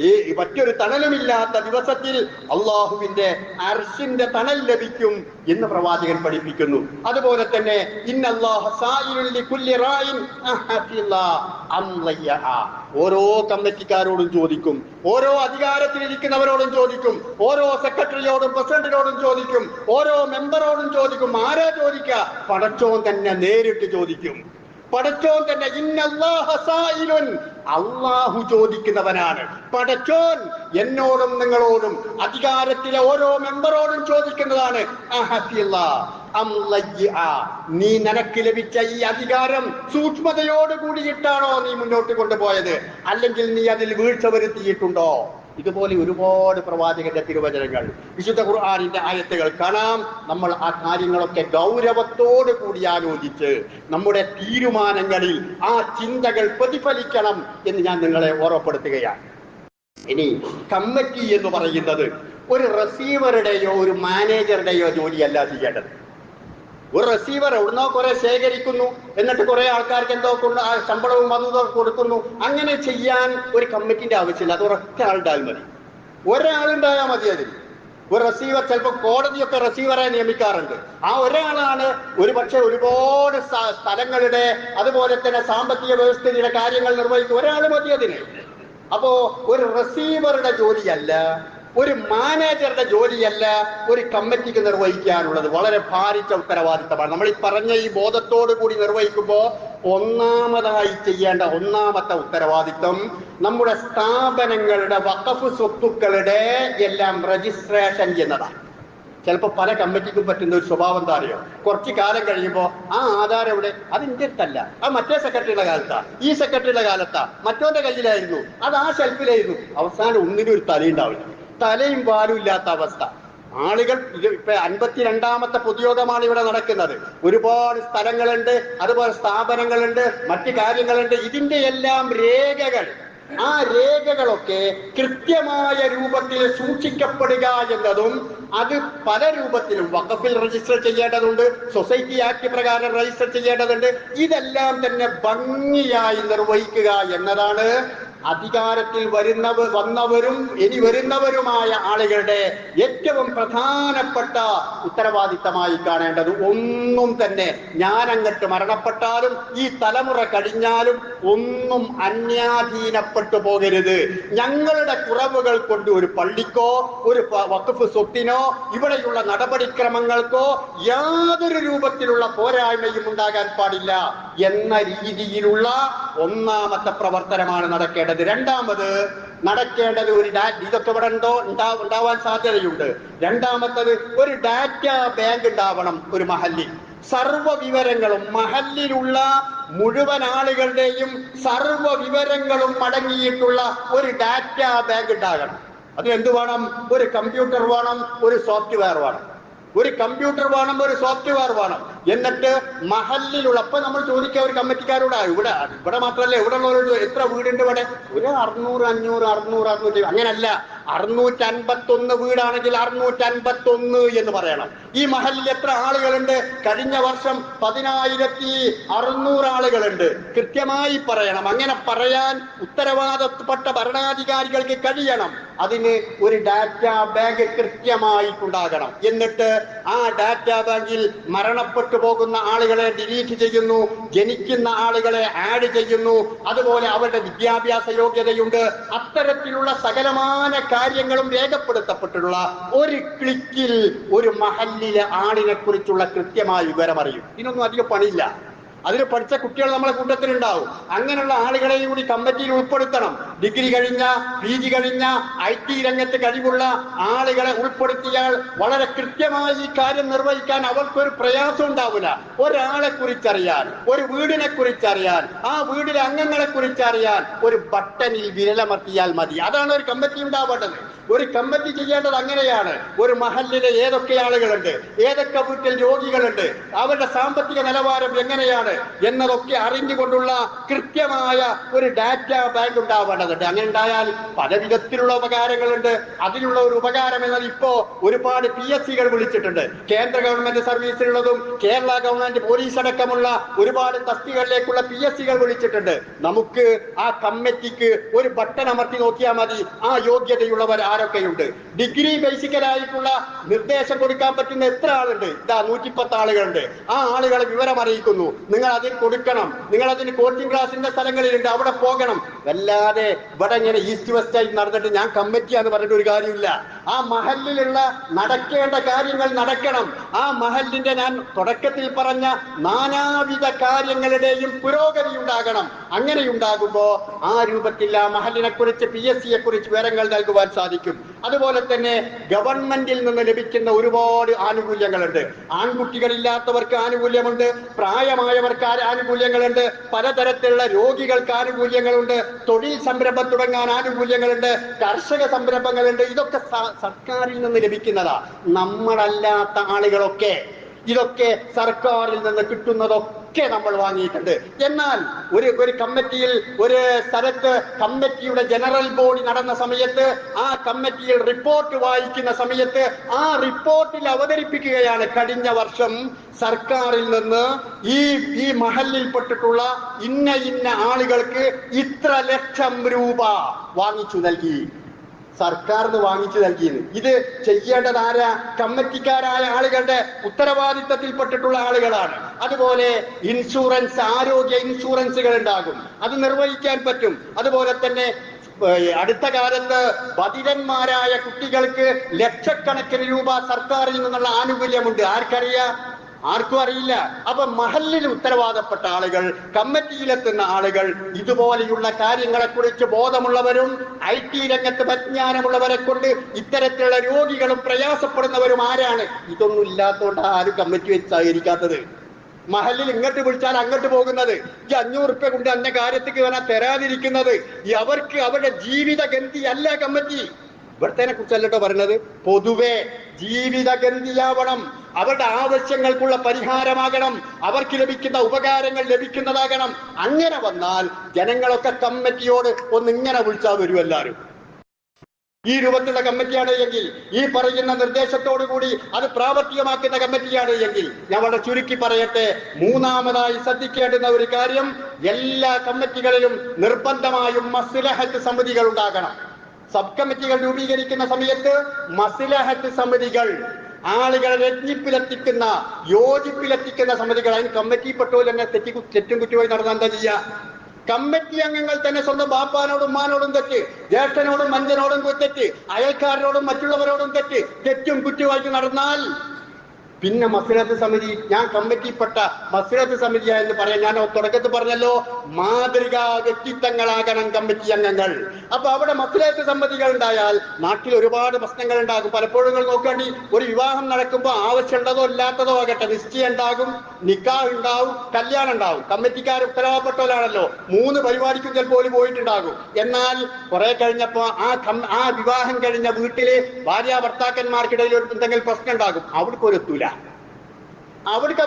ഈ മറ്റൊരു തണലുമില്ലാത്ത ദിവസത്തിൽ അള്ളാഹുവിന്റെ അർശിന്റെ തണൽ ലഭിക്കും എന്ന് പ്രവാചകൻ പഠിപ്പിക്കുന്നു. അതുപോലെ തന്നെ ഓരോ കമ്മിറ്റിക്കാരോടും ചോദിക്കും, ഓരോ അധികാരത്തിലിരിക്കുന്നവരോടും ചോദിക്കും, ഓരോ സെക്രട്ടറിയോടും പ്രസിഡന്റിനോടും ചോദിക്കും, ഓരോ മെമ്പറോടും ചോദിക്കും. ആരാ ചോദിക്കുക? പടച്ചോൻ തന്നെ നേരിട്ട് ചോദിക്കും. പടച്ചോൻ തന്നെ, അള്ളാഹു ചോദിക്കുന്നവനാണ്. പടച്ചോൻ എന്നോടും നിങ്ങളോടും അധികാരത്തിലെ ഓരോ മെമ്പറോടും ചോദിക്കുന്നതാണ്, നീ നിനക്ക് ലഭിച്ച ഈ അധികാരം സൂക്ഷ്മതയോട് കൂടിയിട്ടാണോ നീ മുന്നോട്ട് കൊണ്ടുപോയത്, അല്ലെങ്കിൽ നീ അതിൽ വീഴ്ച വരുത്തിയിട്ടുണ്ടോ? ഇതുപോലെ ഒരുപാട് പ്രവാചകന്റെ തിരുവചനങ്ങൾ, വിശുദ്ധ ഖുർആനിന്റെ ആയത്തുകൾ കാണാം. നമ്മൾ ആ കാര്യങ്ങളൊക്കെ ഗൗരവത്തോട് കൂടി ആലോചിച്ച് നമ്മുടെ തീരുമാനങ്ങളിൽ ആ ചിന്തകൾ പ്രതിഫലിക്കണം എന്ന് ഞാൻ നിങ്ങളെ ഓർമ്മപ്പെടുത്തുകയാണ്. ഇനി കമ്മിറ്റി എന്ന് പറയുന്നത് ഒരു റിസീവറുടെയോ ഒരു മാനേജറുടെയോ ജോലിയല്ല ചെയ്യേണ്ടത്. ഒരു റിസീവർ എവിടുന്നോ കുറെ ശേഖരിക്കുന്നു, എന്നിട്ട് കുറെ ആൾക്കാർക്ക് എന്തോ ശമ്പളവും വന്നതോ കൊടുക്കുന്നു. അങ്ങനെ ചെയ്യാൻ ഒരു കമ്മിറ്റിന്റെ ആവശ്യമില്ല. അത് ഒരൊറ്റ ആളുണ്ടായാൽ മതി, ഒരാളുണ്ടായാൽ മതി. അതിൽ ഒരു റിസീവർ, ചിലപ്പോൾ കോടതിയൊക്കെ റിസീവറെ നിയമിക്കാറുണ്ട്. ആ ഒരാളാണ് ഒരു പക്ഷെ ഒരുപാട് സ്ഥലങ്ങളുടെ അതുപോലെ തന്നെ സാമ്പത്തിക വ്യവസ്ഥയുടെ കാര്യങ്ങൾ നിർവഹിക്കും. ഒരാൾ മതി അതിന്. അപ്പോ ഒരു റിസീവറുടെ ജോലിയല്ല, ഒരു മാനേജറുടെ ജോലിയല്ല ഒരു കമ്മിറ്റിക്ക് നിർവഹിക്കാനുള്ളത്. വളരെ ഭാരിച്ച ഉത്തരവാദിത്തമാണ്. നമ്മൾ ഈ പറഞ്ഞ ഈ ബോധത്തോടു കൂടി നിർവഹിക്കുമ്പോൾ ഒന്നാമതായി ചെയ്യേണ്ട ഒന്നാമത്തെ ഉത്തരവാദിത്തം നമ്മുടെ സ്ഥാപനങ്ങളുടെ വഖഫ് സ്വത്തുക്കളുടെ എല്ലാം രജിസ്ട്രേഷൻ എന്നതാണ്. ചിലപ്പോൾ പല കമ്മിറ്റിക്കും പറ്റുന്ന ഒരു സ്വഭാവം എന്താ അറിയോ? കുറച്ച് കാലം കഴിയുമ്പോൾ ആ ആധാരം എവിടെ? അത് ഇന്ത്യ അടുത്തല്ല, ആ മറ്റേ സെക്രട്ടറിയുടെ കാലത്താ, ഈ സെക്രട്ടറിയുടെ കാലത്താ, മറ്റോന്റെ കയ്യിലായിരുന്നു, അത് ആ ഷെൽഫിലായിരുന്നു. അവസാനം ഒന്നിനും ഒരു തലയുണ്ടാവില്ല, തലയും പാലും ഇല്ലാത്ത അവസ്ഥ. ആളുകൾ ഇപ്പൊ 52ാമത്തെ പൊതുയോഗമാണ് ഇവിടെ നടക്കുന്നത്. ഒരുപാട് സ്ഥലങ്ങളുണ്ട്, അതുപോലെ സ്ഥാപനങ്ങളുണ്ട്, മറ്റു കാര്യങ്ങളുണ്ട്. ഇതിന്റെ എല്ലാം രേഖകൾ, ആ രേഖകളൊക്കെ കൃത്യമായ രൂപത്തിൽ സൂക്ഷിക്കപ്പെടുക എന്നതും അത് പല രൂപത്തിലും വഖഫിൽ രജിസ്റ്റർ ചെയ്യേണ്ടതുണ്ട്, സൊസൈറ്റി ആക്ട് പ്രകാരം രജിസ്റ്റർ ചെയ്യേണ്ടതുണ്ട്. ഇതെല്ലാം തന്നെ ഭംഗിയായി നിർവഹിക്കുക എന്നതാണ് അധികാരത്തിൽ വന്നവരും ഇനി വരുന്നവരുമായ ആളുകളുടെ ഏറ്റവും പ്രധാനപ്പെട്ട ഉത്തരവാദിത്തമായി കാണേണ്ടത്. ഒന്നും തന്നെ ഞാൻ അങ്ങട്ട് മരണപ്പെട്ടാലും ഈ തലമുറ കഴിഞ്ഞാലും ഒന്നും അന്യാധീനപ്പെട്ടു പോകരുത്. ഞങ്ങളുടെ കുറവുകൾ കൊണ്ട് ഒരു പള്ളിക്കോ ഒരു വഖഫ് സ്വത്തിനോ ഇവിടെയുള്ള നടപടിക്രമങ്ങൾക്കോ യാതൊരു രൂപത്തിലുള്ള പോരായ്മയും ഉണ്ടാകാൻ പാടില്ല എന്ന രീതിയിലുള്ള ഒന്നാമത്തെ പ്രവർത്തനമാണ് നടക്കേണ്ടത്. രണ്ടാമത് നടക്കേണ്ടത് ഒരു ഇതൊക്കെ ഇവിടെ ഉണ്ടാവാൻ സാധ്യതയുണ്ട്. രണ്ടാമത്തത് ഒരു ഡാറ്റാ ബാങ്ക് ഉണ്ടാവണം ഒരു മഹല്ലിൽ. സർവ്വ വിവരങ്ങളും, മഹല്ലിലുള്ള മുഴുവൻ ആളുകളുടെയും സർവ്വ വിവരങ്ങളും അടങ്ങിയിട്ടുള്ള ഒരു ഡാറ്റാ ബാങ്ക് ഉണ്ടാകണം. അത് എന്ത് വേണം? ഒരു കമ്പ്യൂട്ടർ വേണം, ഒരു സോഫ്റ്റ്വെയർ വേണം. ഒരു കമ്പ്യൂട്ടർ വേണം, ഒരു സോഫ്റ്റ്വെയർ വേണം. എന്നിട്ട് മഹല്ലിലുള്ള, അപ്പൊ നമ്മൾ ചോദിക്കുക ഒരു കമ്മിറ്റിക്കാരോട്, ഇവിടെ മാത്രമല്ല, ഇവിടെ ഉള്ളവരോട് എത്ര വീടുണ്ട് ഇവിടെ? ഒരു 600, 500, 600, 600. അങ്ങനല്ല, 651 വീടാണെങ്കിൽ 651 എന്ന് പറയണം. ഈ മഹല്ലിൽ എത്ര ആളുകളുണ്ട്? കഴിഞ്ഞ വർഷം 10,600 ആളുകളുണ്ട്. കൃത്യമായി പറയണം. അങ്ങനെ പറയാൻ ഉത്തരവാദപ്പെട്ട ഭരണാധികാരികൾക്ക് കഴിയണം. അതിന് ഒരു ഡാറ്റാ ബാങ്ക് കൃത്യമായിട്ടുണ്ടാകണം. എന്നിട്ട് ആ ഡാറ്റാ ബാങ്കിൽ മരണപ്പെട്ടു പോകുന്ന ആളുകളെ ഡിലീറ്റ് ചെയ്യുന്നു, ജനിക്കുന്ന ആളുകളെ ആഡ് ചെയ്യുന്നു, അതുപോലെ അവരുടെ വിദ്യാഭ്യാസ യോഗ്യതയുണ്ട്, അത്തരത്തിലുള്ള സകലമാന കാര്യങ്ങളും രേഖപ്പെടുത്തപ്പെട്ടിട്ടുള്ള ഒരു ക്ലിക്കിൽ ഒരു മഹല്ലിലെ ആളിനെ കുറിച്ചുള്ള കൃത്യമായ വിവരം അറിയും. ഇതിനൊന്നും അധികം പണിയില്ല. അതിന് പഠിച്ച കുട്ടികൾ നമ്മളെ കൂട്ടത്തിലുണ്ടാവും. അങ്ങനെയുള്ള ആളുകളെയും കൂടി കമ്മിറ്റിയിൽ ഉൾപ്പെടുത്തണം. ഡിഗ്രി കഴിഞ്ഞ, PG കഴിഞ്ഞ, IT രംഗത്ത് കഴിവുള്ള ആളുകളെ ഉൾപ്പെടുത്തിയാൽ വളരെ കൃത്യമായി ഈ കാര്യം നിർവഹിക്കാൻ അവർക്കൊരു പ്രയാസം ഉണ്ടാവില്ല. ഒരാളെ കുറിച്ചറിയാൻ, ഒരു വീടിനെ കുറിച്ചറിയാൻ, ആ വീടിലെ അംഗങ്ങളെ കുറിച്ചറിയാൻ ഒരു ബട്ടണിൽ വിരലമർത്തിയാൽ മതി. അതാണ് ഒരു കമ്മിറ്റി ഉണ്ടാവേണ്ടത്. ഒരു കമ്മിറ്റി ചെയ്യേണ്ടത് അങ്ങനെയാണ്. ഒരു മഹല്ലിലെ ഏതൊക്കെ ആളുകളുണ്ട്, ഏതൊക്കെ വീട്ടിൽ രോഗികളുണ്ട്, അവരുടെ സാമ്പത്തിക നിലവാരം എങ്ങനെയാണ് എന്നതൊക്കെ അറിഞ്ഞുകൊണ്ടുള്ള കൃത്യമായ ഒരു ഡാറ്റാ ബാങ്ക് ഉണ്ടാവേണ്ടതുണ്ട്. അങ്ങനെ ഉണ്ടായാൽ പല വിധത്തിലുള്ള ഉപകാരങ്ങളുണ്ട്. അതിലുള്ള ഒരു ഉപകാരം എന്നത് ഇപ്പോ ഒരുപാട് PSCകൾ വിളിച്ചിട്ടുണ്ട്. കേന്ദ്ര ഗവൺമെന്റ് സർവീസിലുള്ളതും കേരള ഗവൺമെന്റ് പോലീസ് അടക്കമുള്ള ഒരുപാട് തസ്തികകളിലേക്കുള്ള PSCകൾ വിളിച്ചിട്ടുണ്ട്. നമുക്ക് ആ കമ്മിറ്റിക്ക് ഒരു ബട്ടൺ അമർത്തി നോക്കിയാൽ മതി ആ യോഗ്യതയുള്ളവർ ആരൊക്കെയുണ്ട്. ഡിഗ്രി ബേസിക്കലായിട്ടുള്ള നിർദ്ദേശം കൊടുക്കാൻ പറ്റുന്ന എത്ര ആളുണ്ട്? 110 ആളുകളുണ്ട്. ആ ആളുകളെ വിവരം അറിയിക്കുന്നു. നിങ്ങൾ അതിന് കൊടുക്കണം. നിങ്ങൾ അതിന് കോച്ചിങ് ക്ലാസിന്റെ സ്ഥലങ്ങളിലുണ്ട്, അവിടെ പോകണം. വല്ലാതെ ഇവിടെ ഇങ്ങനെ ഈസ്റ്റ് വെസ്റ്റ് ആയി നടന്നിട്ട് ഞാൻ കമ്മിറ്റിയാന്ന് പറഞ്ഞിട്ട് ഒരു കാര്യമില്ല. ആ മഹല്ലിലുള്ള നടക്കേണ്ട കാര്യങ്ങൾ നടക്കണം. ആ മഹല്ലിന്റെ ഞാൻ തുടക്കത്തിൽ പറഞ്ഞ നാനാവിധ കാര്യങ്ങളുടെയും പുരോഗതി ഉണ്ടാകണം. അങ്ങനെ ഉണ്ടാകുമ്പോ ആ രൂപത്തിൽ ആ മഹല്ലിനെ കുറിച്ച് PSCയെ കുറിച്ച് വിവരങ്ങൾ നൽകുവാൻ സാധിക്കും. അതുപോലെ തന്നെ ഗവൺമെന്റിൽ നിന്ന് ലഭിക്കുന്ന ഒരുപാട് ആനുകൂല്യങ്ങളുണ്ട്. ആൺകുട്ടികളില്ലാത്തവർക്ക് ആനുകൂല്യമുണ്ട്, പ്രായമായവർക്ക് ആനുകൂല്യങ്ങളുണ്ട്, പലതരത്തിലുള്ള രോഗികൾക്ക് ആനുകൂല്യങ്ങളുണ്ട്, തൊഴിൽ സംരംഭം തുടങ്ങാൻ ആനുകൂല്യങ്ങളുണ്ട്, കർഷക സംരംഭങ്ങളുണ്ട്. ഇതൊക്കെ സർക്കാരിൽ നിന്ന് ലഭിക്കുന്നതാ. നമ്മളല്ലാത്ത ആളുകളൊക്കെ ഇതൊക്കെ സർക്കാരിൽ നിന്ന് കിട്ടുന്നതൊക്കെ നമ്മൾ വാങ്ങിയിട്ടുണ്ട്. എന്നാൽ ഒരു കമ്മിറ്റിയിൽ ഒരു സ്ഥലത്ത് കമ്മിറ്റിയുടെ ജനറൽ ബോഡി നടന്ന സമയത്ത് ആ കമ്മിറ്റിയിൽ റിപ്പോർട്ട് വായിക്കുന്ന സമയത്ത് ആ റിപ്പോർട്ടിൽ അവതരിപ്പിക്കുകയാണ് കഴിഞ്ഞ വർഷം സർക്കാരിൽ നിന്ന് ഈ മഹലിൽപ്പെട്ടിട്ടുള്ള ഇന്ന ആളുകൾക്ക് ഇത്ര ലക്ഷം രൂപ വാങ്ങിച്ചു നൽകി, സർക്കാരിന് വാങ്ങിച്ചു നൽകിയത്. ഇത് ചെയ്യേണ്ടത് ആരാ? കമ്മിറ്റിക്കാരായ ആളുകളുടെ ഉത്തരവാദിത്തത്തിൽപ്പെട്ടിട്ടുള്ള ആളുകളാണ്. അതുപോലെ ഇൻഷുറൻസ്, ആരോഗ്യ ഇൻഷുറൻസുകൾ ഉണ്ടാകും, അത് നിർവഹിക്കാൻ പറ്റും. അതുപോലെ തന്നെ അടുത്ത കാലത്ത് ബധിരന്മാരായ കുട്ടികൾക്ക് ലക്ഷക്കണക്കിന് രൂപ സർക്കാരിൽ നിന്നുള്ള ആനുകൂല്യമുണ്ട്. ആർക്കറിയാം? ആർക്കും അറിയില്ല. അപ്പൊ മഹല്ലിൽ ഉത്തരവാദപ്പെട്ട ആളുകൾ, കമ്മിറ്റിയിലെത്തുന്ന ആളുകൾ, ഇതുപോലെയുള്ള കാര്യങ്ങളെ കുറിച്ച് ബോധമുള്ളവരും IT രംഗത്ത് പരിജ്ഞാനമുള്ളവരെ കൊണ്ട് ഇത്തരത്തിലുള്ള രോഗികളും പ്രയാസപ്പെടുന്നവരും ആരാണ്? ഇതൊന്നും ഇല്ലാത്തതുകൊണ്ട് ആരും കമ്മിറ്റി വെച്ചായിരിക്കാത്തത്. മഹല്ലിൽ ഇങ്ങോട്ട് വിളിച്ചാൽ അങ്ങോട്ട് പോകുന്നത്, ഈ 500 റുപ്യ കൊണ്ട് അന്ന കാര്യത്തേക്ക് വേണം തരാതിരിക്കുന്നത്. അവർക്ക് അവരുടെ ജീവിതഗന്ധി അല്ല കമ്മിറ്റി. ഇവിടത്തേനെ കുറിച്ചല്ലോ പറഞ്ഞത്. പൊതുവെ ജീവിതഗന്ധിയാവണം, അവരുടെ ആവശ്യങ്ങൾക്കുള്ള പരിഹാരമാകണം, അവർക്ക് ലഭിക്കുന്ന ഉപകാരങ്ങൾ ലഭിക്കുന്നതാകണം. അങ്ങനെ വന്നാൽ ജനങ്ങളൊക്കെ കമ്മിറ്റിയോട് ഒന്നിങ്ങനെ വിളിച്ചാൽ വരും എല്ലാവരും. ഈ രൂപത്തിലുള്ള കമ്മിറ്റിയാണ് എങ്കിൽ, ഈ പറയുന്ന നിർദ്ദേശത്തോടു കൂടി അത് പ്രാവർത്തികമാക്കുന്ന കമ്മിറ്റിയാണ് എങ്കിൽ, ഞാൻ വളരെ ചുരുക്കി പറയട്ടെ, മൂന്നാമതായി ശ്രദ്ധിക്കേണ്ടുന്ന ഒരു കാര്യം, എല്ലാ കമ്മിറ്റികളിലും നിർബന്ധമായും മസ്ലഹത്ത് സമിതികൾ ഉണ്ടാകണം. സബ് കമ്മിറ്റികൾ രൂപീകരിക്കുന്ന സമയത്ത് മസ്ലഹത്ത് സമിതികൾ, ആളുകളെ രഞ്ജിപ്പിലെത്തിക്കുന്ന, യോജിപ്പിലെത്തിക്കുന്ന സമിതികൾ. അതിന് കമ്മിറ്റിപ്പെട്ടു തന്നെ തെറ്റും കുറ്റമായി നടന്നാൽ എന്താ ചെയ്യുക? കമ്മിറ്റി അംഗങ്ങൾ തന്നെ സ്വന്തം ബാപ്പാനോടും ഉമ്മാനോടും തെറ്റ്, ജ്യേഷ്ഠനോടും മഞ്ചനോടും തെറ്റ്, അയൽക്കാരനോടും മറ്റുള്ളവരോടും തെറ്റും കുറ്റമായിട്ട് നടന്നാൽ പിന്നെ മസ്ലഹത്ത് സമിതി, ഞാൻ കമ്മിറ്റിപ്പെട്ട മസ്ലഹത്ത് സമിതിയാ എന്ന് പറയാൻ ഞാൻ തുടക്കത്തിൽ പറഞ്ഞല്ലോ, മാതൃകാ വ്യക്തിത്വങ്ങളാകണം കമ്മിറ്റി അംഗങ്ങൾ. അപ്പൊ അവിടെ മസ്ലഹത്ത് സമിതികൾ ഉണ്ടായാൽ നാട്ടിൽ ഒരുപാട് പ്രശ്നങ്ങൾ ഉണ്ടാകും. പലപ്പോഴും നിങ്ങൾ നോക്കേണ്ടി, ഒരു വിവാഹം നടക്കുമ്പോൾ ആവശ്യമുള്ളതോ ഇല്ലാത്തതോ ആകട്ടെ, നിശ്ചയം ഉണ്ടാകും, നിക്കാഹ് ഉണ്ടാവും, കല്യാണം ഉണ്ടാവും. കമ്മിറ്റിക്കാർ ഉത്തരവാദപ്പെട്ടവരാണല്ലോ, 3 പരിപാടിക്കും ചിലപ്പോൾ പോയിട്ടുണ്ടാകും. എന്നാൽ കുറെ കഴിഞ്ഞപ്പോ ആ വിവാഹം കഴിഞ്ഞ വീട്ടില് ഭാര്യ ഭർത്താക്കന്മാർക്കിടയിൽ ഒരു എന്തെങ്കിലും പ്രശ്നം ഉണ്ടാകും, അവിടേക്ക് ഒരു എത്തൂല. അവിടേക്ക്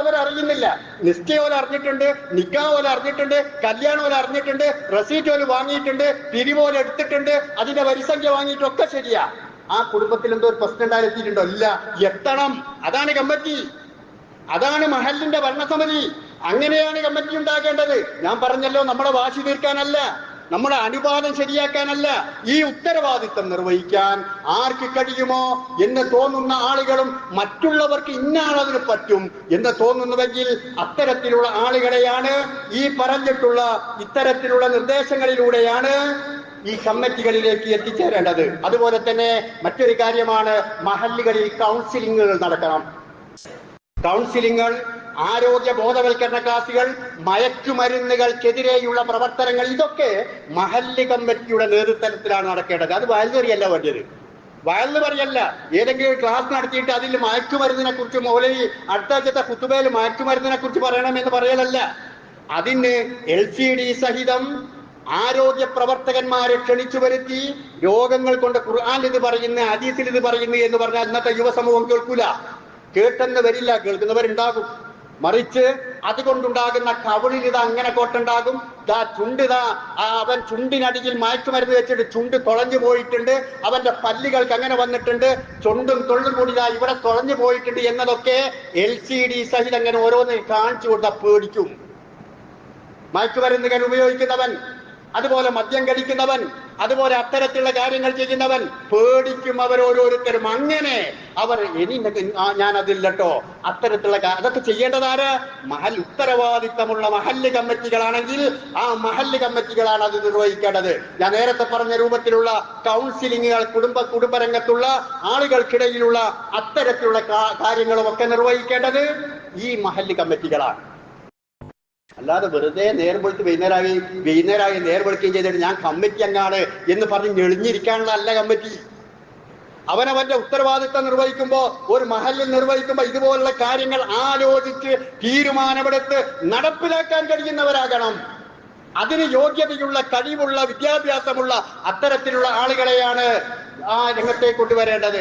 അവരറിയുന്നില്ല. നിശ്ചയം പോലെ അറിഞ്ഞിട്ടുണ്ട്, നിക്കാഹ് പോലെ അറിഞ്ഞിട്ടുണ്ട്, കല്യാണം പോലെ അറിഞ്ഞിട്ടുണ്ട്, റെസീറ്റ് പോലെ വാങ്ങിയിട്ടുണ്ട്, പിരിപോലെ എടുത്തിട്ടുണ്ട്, അതിന്റെ വരിസംഖ്യ വാങ്ങിയിട്ടൊക്കെ ശരിയാ. ആ കുടുംബത്തിൽ എന്തോ ഒരു പ്രശ്നം ഉണ്ടായിരുത്തിയിട്ടുണ്ടോ? ഇല്ല. എത്തണം. അതാണ് കമ്മിറ്റി, അതാണ് മഹല്ലിന്റെ ഭരണസമിതി. അങ്ങനെയാണ് കമ്മിറ്റി ഉണ്ടാക്കേണ്ടത്. ഞാൻ പറഞ്ഞല്ലോ, നമ്മുടെ വാശി തീർക്കാനല്ല, നമ്മുടെ അനുപാതം ശരിയാക്കാനല്ല, ഈ ഉത്തരവാദിത്തം നിർവഹിക്കാൻ ആർക്ക് കഴിയുമോ എന്ന് തോന്നുന്ന ആളുകളും മറ്റുള്ളവർക്ക് ഇന്നാളതിന് പറ്റും എന്ന് തോന്നുന്നുവെങ്കിൽ അത്തരത്തിലുള്ള ആളുകളെയാണ് ഈ പറഞ്ഞിട്ടുള്ള ഇത്തരത്തിലുള്ള നിർദ്ദേശങ്ങളിലൂടെയാണ് ഈ കമ്മിറ്റികളിലേക്ക് എത്തിച്ചേരേണ്ടത്. അതുപോലെ തന്നെ മറ്റൊരു കാര്യമാണ്, മഹല്ലുകളിൽ കൗൺസിലിങ്ങുകൾ നടക്കണം. കൗൺസിലിങ്ങൾ, ആരോഗ്യ ബോധവൽക്കരണ ക്ലാസുകൾ, മയക്കുമരുന്നുകൾക്കെതിരെയുള്ള പ്രവർത്തനങ്ങൾ, ഇതൊക്കെ മഹല്ല് കമ്മിറ്റിയുടെ നേതൃത്വത്തിലാണ് നടക്കേണ്ടത്. അത് വയലുറിയല്ല വേണ്ടത്. വയല് പറയല്ല, ഏതെങ്കിലും ക്ലാസ് നടത്തിയിട്ട് അതിൽ മയക്കുമരുന്നിനെ കുറിച്ച് മൗലവി അടുത്താഴ്ചത്തെ ഖുതുബയിൽ മയക്കുമരുന്നിനെ കുറിച്ച് പറയണമെന്ന് പറയലല്ല. അതിന് LCD സഹിതം ആരോഗ്യ പ്രവർത്തകന്മാരെ ക്ഷണിച്ചു വരുത്തി രോഗങ്ങൾ കൊണ്ട് ഖുർആനിൽ ഇത് പറയുന്നു, ഹദീസിൽ ഇത് പറയുന്നു എന്ന് പറഞ്ഞാൽ ഇന്നത്തെ യുവസമൂഹം കേൾക്കൂല. കേട്ടെന്ന് വരില്ല, കേൾക്കുന്നവരുണ്ടാകും. മറിച്ച് അതുകൊണ്ടുണ്ടാകുന്ന കവിളിൽ ഇത് അങ്ങനെ കോട്ടുണ്ടാകും, അവൻ ചുണ്ടിനടിയിൽ മയക്കുമരുന്ന് വെച്ചിട്ട് ചുണ്ട് തുളഞ്ഞു പോയിട്ടുണ്ട്, അവന്റെ പല്ലുകൾക്ക് അങ്ങനെ വന്നിട്ടുണ്ട്, ചുണ്ടും തൊള്ളും കൂടി ഇവിടെ തുളഞ്ഞു പോയിട്ടുണ്ട് എന്നതൊക്കെ LCD സഹിതം അങ്ങനെ ഓരോന്ന് കാണിച്ചു കൊടുത്താൽ പേടിക്കും. മയക്കുമരുന്നുകൾ ഉപയോഗിക്കുന്നവൻ, അതുപോലെ മദ്യം കഴിക്കുന്നവൻ, അതുപോലെ അത്തരത്തിലുള്ള കാര്യങ്ങൾ ചെയ്യുന്നവൻ പേടിക്കും അവരോരോരുത്തരും. അങ്ങനെ അവർ ഞാൻ അതില്ലട്ടോ അത്തരത്തിലുള്ള അതൊക്കെ ചെയ്യേണ്ടതാര്? ഉത്തരവാദിത്തമുള്ള മഹല്ല് കമ്മിറ്റികളാണെങ്കിൽ ആ മഹല്ല് കമ്മിറ്റികളാണ് അത് നിർവഹിക്കേണ്ടത്. ഞാൻ നേരത്തെ പറഞ്ഞ രൂപത്തിലുള്ള കൗൺസിലിങ്ങുകൾ, കുടുംബരംഗത്തുള്ള ആളുകൾക്കിടയിലുള്ള അത്തരത്തിലുള്ള കാര്യങ്ങളും ഒക്കെ നിർവഹിക്കേണ്ടത് ഈ മഹല്ല് കമ്മിറ്റികളാണ്. അല്ലാതെ വെറുതെ നേർവെളുത്ത് വൈകുന്നേരമായി നേർവെളുക്കുകയും ചെയ്തിട്ട് ഞാൻ കമ്മിറ്റി അംഗാണ് എന്ന് പറഞ്ഞ് ഞെളിഞ്ഞിരിക്കാനുള്ള അല്ല കമ്മിറ്റി. അവനവന്റെ ഉത്തരവാദിത്തം നിർവഹിക്കുമ്പോൾ, ഒരു മഹല്ലിൽ നിർവഹിക്കുമ്പോൾ ഇതുപോലുള്ള കാര്യങ്ങൾ ആലോചിച്ച് തീരുമാനമെടുത്ത് നടപ്പിലാക്കാൻ കഴിയുന്നവരാകണം. അതിന് യോഗ്യതയുള്ള, കഴിവുള്ള, വിദ്യാഭ്യാസമുള്ള അത്തരത്തിലുള്ള ആളുകളെയാണ് ആ രംഗത്തേക്ക് കൊണ്ടുവരേണ്ടത്.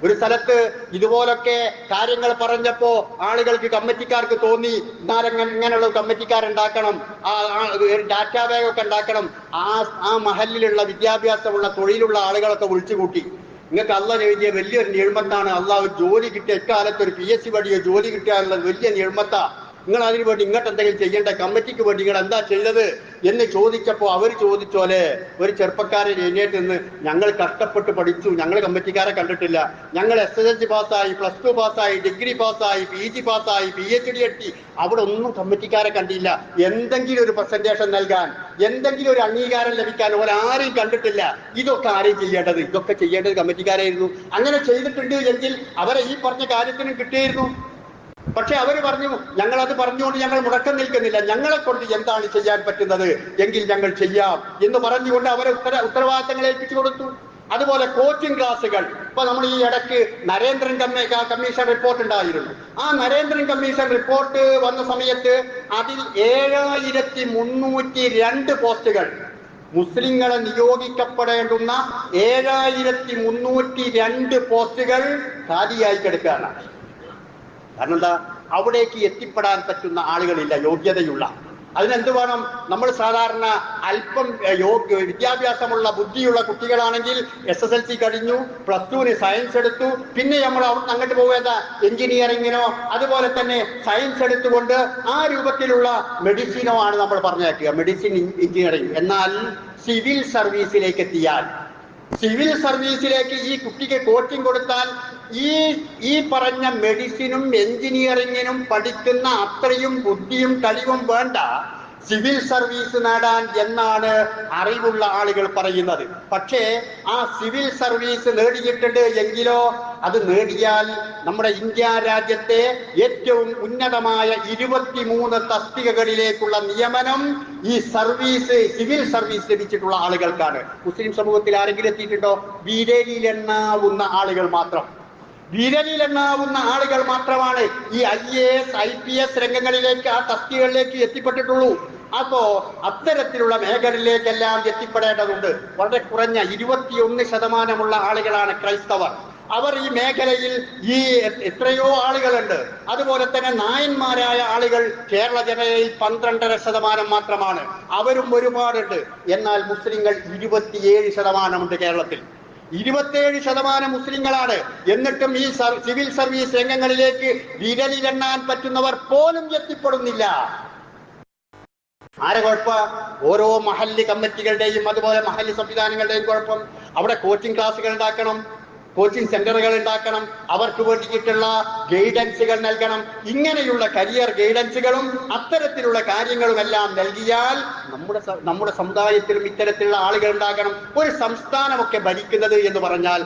ഒരു സ്ഥലത്ത് ഇതുപോലൊക്കെ കാര്യങ്ങൾ പറഞ്ഞപ്പോ ആളുകൾക്ക്, കമ്മിറ്റിക്കാർക്ക് തോന്നി ഇങ്ങനെയുള്ള കമ്മിറ്റിക്കാരുണ്ടാക്കണം, ഡാറ്റാ ബാഗൊക്കെ ഉണ്ടാക്കണം. ആ മഹലിലുള്ള വിദ്യാഭ്യാസമുള്ള, തൊഴിലുള്ള ആളുകളൊക്കെ വിളിച്ചു കൂട്ടി. നിങ്ങൾക്ക് അള്ളാഹ് എഴുതിയ വലിയൊരു നിഴമത്താണ്. അള്ളാഹ് ജോലി കിട്ടിയ എക്കാലത്ത് ഒരു PSC വഴിയോ ജോലി കിട്ടിയാലുള്ള വലിയ നിഴമത്താ. നിങ്ങൾ അതിനു വേണ്ടി ഇങ്ങോട്ട് എന്തെങ്കിലും ചെയ്യേണ്ട, കമ്മിറ്റിക്ക് വേണ്ടി നിങ്ങൾ എന്താ ചെയ്തത് എന്ന് ചോദിച്ചപ്പോൾ അവർ ചോദിച്ചോലെ, ഒരു ചെറുപ്പക്കാരൻ എഴുന്നേറ്റ് നിന്ന്, ഞങ്ങൾ കഷ്ടപ്പെട്ട് പഠിച്ചു, ഞങ്ങൾ കമ്മിറ്റിക്കാരെ കണ്ടിട്ടില്ല, ഞങ്ങൾ SSLC പാസ്സായി, +2 പാസ്സായി, ഡിഗ്രി പാസ്സായി, PG പാസ്സായി, PhD എത്തി, അവിടെ ഒന്നും കമ്മിറ്റിക്കാരെ കണ്ടില്ല. എന്തെങ്കിലും ഒരു പ്രസന്റേഷൻ നൽകാൻ, എന്തെങ്കിലും ഒരു അംഗീകാരം ലഭിക്കാൻ ഒരാരെയും കണ്ടിട്ടില്ല. ഇതൊക്കെ ആരെയും ചെയ്യേണ്ടത്? ഇതൊക്കെ ചെയ്യേണ്ടത് കമ്മിറ്റിക്കാരായിരുന്നു. അങ്ങനെ ചെയ്തിട്ടുണ്ട് എങ്കിൽ അവരെ ഈ പറഞ്ഞ കാര്യത്തിനും കിട്ടിയിരുന്നു. പക്ഷെ അവര് പറഞ്ഞു, ഞങ്ങളത് പറഞ്ഞുകൊണ്ട് ഞങ്ങൾ മുടക്കം നിൽക്കുന്നില്ല, ഞങ്ങളെ കൊണ്ട് എന്താണ് ചെയ്യാൻ പറ്റുന്നത് എങ്കിൽ ഞങ്ങൾ ചെയ്യാം എന്ന് പറഞ്ഞുകൊണ്ട് അവരെ ഉത്തരവാദിത്തങ്ങൾ ഏൽപ്പിച്ചു കൊടുത്തു. അതുപോലെ കോച്ചിങ് ക്ലാസുകൾ. ഇപ്പൊ നമ്മൾ ഈ ഇടയ്ക്ക് നരേന്ദ്രൻ കമ്മീഷൻ റിപ്പോർട്ട് ഉണ്ടായിരുന്നു. ആ നരേന്ദ്രൻ കമ്മീഷൻ റിപ്പോർട്ട് വന്ന സമയത്ത് അതിൽ 7302 പോസ്റ്റുകൾ, മുസ്ലിങ്ങളെ നിയോഗിക്കപ്പെടേണ്ടുന്ന 7302 പോസ്റ്റുകൾ ഖാലിയായി കിടക്കുകയാണ്. കാരണം എന്താ? അവിടേക്ക് എത്തിപ്പെടാൻ പറ്റുന്ന ആളുകളില്ല, യോഗ്യതയുള്ള. അതിനെന്ത് വേണം? നമ്മൾ സാധാരണ അല്പം വിദ്യാഭ്യാസമുള്ള, ബുദ്ധിയുള്ള കുട്ടികളാണെങ്കിൽ SSLC കഴിഞ്ഞു, +2 സയൻസ് എടുത്തു, പിന്നെ നമ്മൾ അവിടെ അങ്ങോട്ട് പോവേണ്ട എഞ്ചിനീയറിങ്ങിനോ അതുപോലെ തന്നെ സയൻസ് എടുത്തുകൊണ്ട് ആ രൂപത്തിലുള്ള മെഡിസിനോ ആണ് നമ്മൾ പറഞ്ഞേക്കുക, മെഡിസിൻ, എഞ്ചിനീയറിംഗ്. എന്നാൽ സിവിൽ സർവീസിലേക്ക് എത്തിയാൽ, സിവിൽ സർവീസിലേക്ക് ഈ കുട്ടിക്ക് കോച്ചിങ് കൊടുത്താൽ ഈ പറഞ്ഞ മെഡിസിനും എഞ്ചിനീയറിങ്ങിനും പഠിക്കുന്ന അത്രയും ബുദ്ധിയും കഴിവും വേണ്ട സിവിൽ സർവീസ് നേടാൻ എന്നാണ് അറിവുള്ള ആളുകൾ പറയുന്നത്. പക്ഷേ ആ സിവിൽ സർവീസ് നേടിയിട്ടുണ്ട് എങ്കിലോ, അത് നേടിയാൽ നമ്മുടെ ഇന്ത്യ രാജ്യത്തെ ഏറ്റവും ഉന്നതമായ 23 തസ്തികകളിലേക്കുള്ള നിയമനം ഈ സിവിൽ സർവീസ് ലഭിച്ചിട്ടുള്ള ആളുകൾക്കാണ്. മുസ്ലിം സമൂഹത്തിൽ ആരെങ്കിലും എത്തിയിട്ടുണ്ടോ? വിരലിലെണ്ണാവുന്ന ആളുകൾ മാത്രം. വിരലിലെണ്ണാവുന്ന ആളുകൾ മാത്രമാണ് ഈ IAS, IPS രംഗങ്ങളിലേക്ക്, ആ തസ്തികകളിലേക്ക് എത്തിപ്പെട്ടിട്ടുള്ളൂ. അപ്പോ അത്തരത്തിലുള്ള മേഖലയിലേക്കെല്ലാം എത്തിപ്പെടേണ്ടതുണ്ട്. വളരെ കുറഞ്ഞ 21% ആളുകളാണ് ക്രൈസ്തവർ. അവർ ഈ മേഖലയിൽ എത്രയോ ആളുകളുണ്ട്. അതുപോലെ തന്നെ നായന്മാരായ ആളുകൾ കേരള ജനതയിൽ 12.5% മാത്രമാണ്. അവരും ഒരുപാടുണ്ട്. എന്നാൽ മുസ്ലിങ്ങൾ 27% കേരളത്തിൽ. 27% മുസ്ലിങ്ങളാണ്. എന്നിട്ടും ഈ സിവിൽ സർവീസ് രംഗങ്ങളിലേക്ക് വിരലിലെണ്ണാൻ പറ്റുന്നവർ പോലും എത്തിപ്പെടുന്നില്ല. ആരെ കുഴപ്പ? ഓരോ മഹല്ലി കമ്മിറ്റികളുടെയും അതുപോലെ മഹല്ലി സംവിധാനങ്ങളുടെയും കുഴപ്പം. അവിടെ കോച്ചിങ് ക്ലാസുകൾ ഉണ്ടാക്കണം, കോച്ചിങ് സെന്ററുകൾ ഉണ്ടാക്കണം, അവർക്ക് വേണ്ടിയിട്ടുള്ള ഗൈഡൻസുകൾ നൽകണം. ഇങ്ങനെയുള്ള കരിയർ ഗൈഡൻസുകളും അത്തരത്തിലുള്ള കാര്യങ്ങളുമെല്ലാം നൽകിയാൽ നമ്മുടെ സമുദായത്തിലും ഇത്തരത്തിലുള്ള ആളുകൾ ഉണ്ടാകണം. ഒരു സംസ്ഥാനമൊക്കെ ഭരിക്കുന്നത് എന്ന് പറഞ്ഞാൽ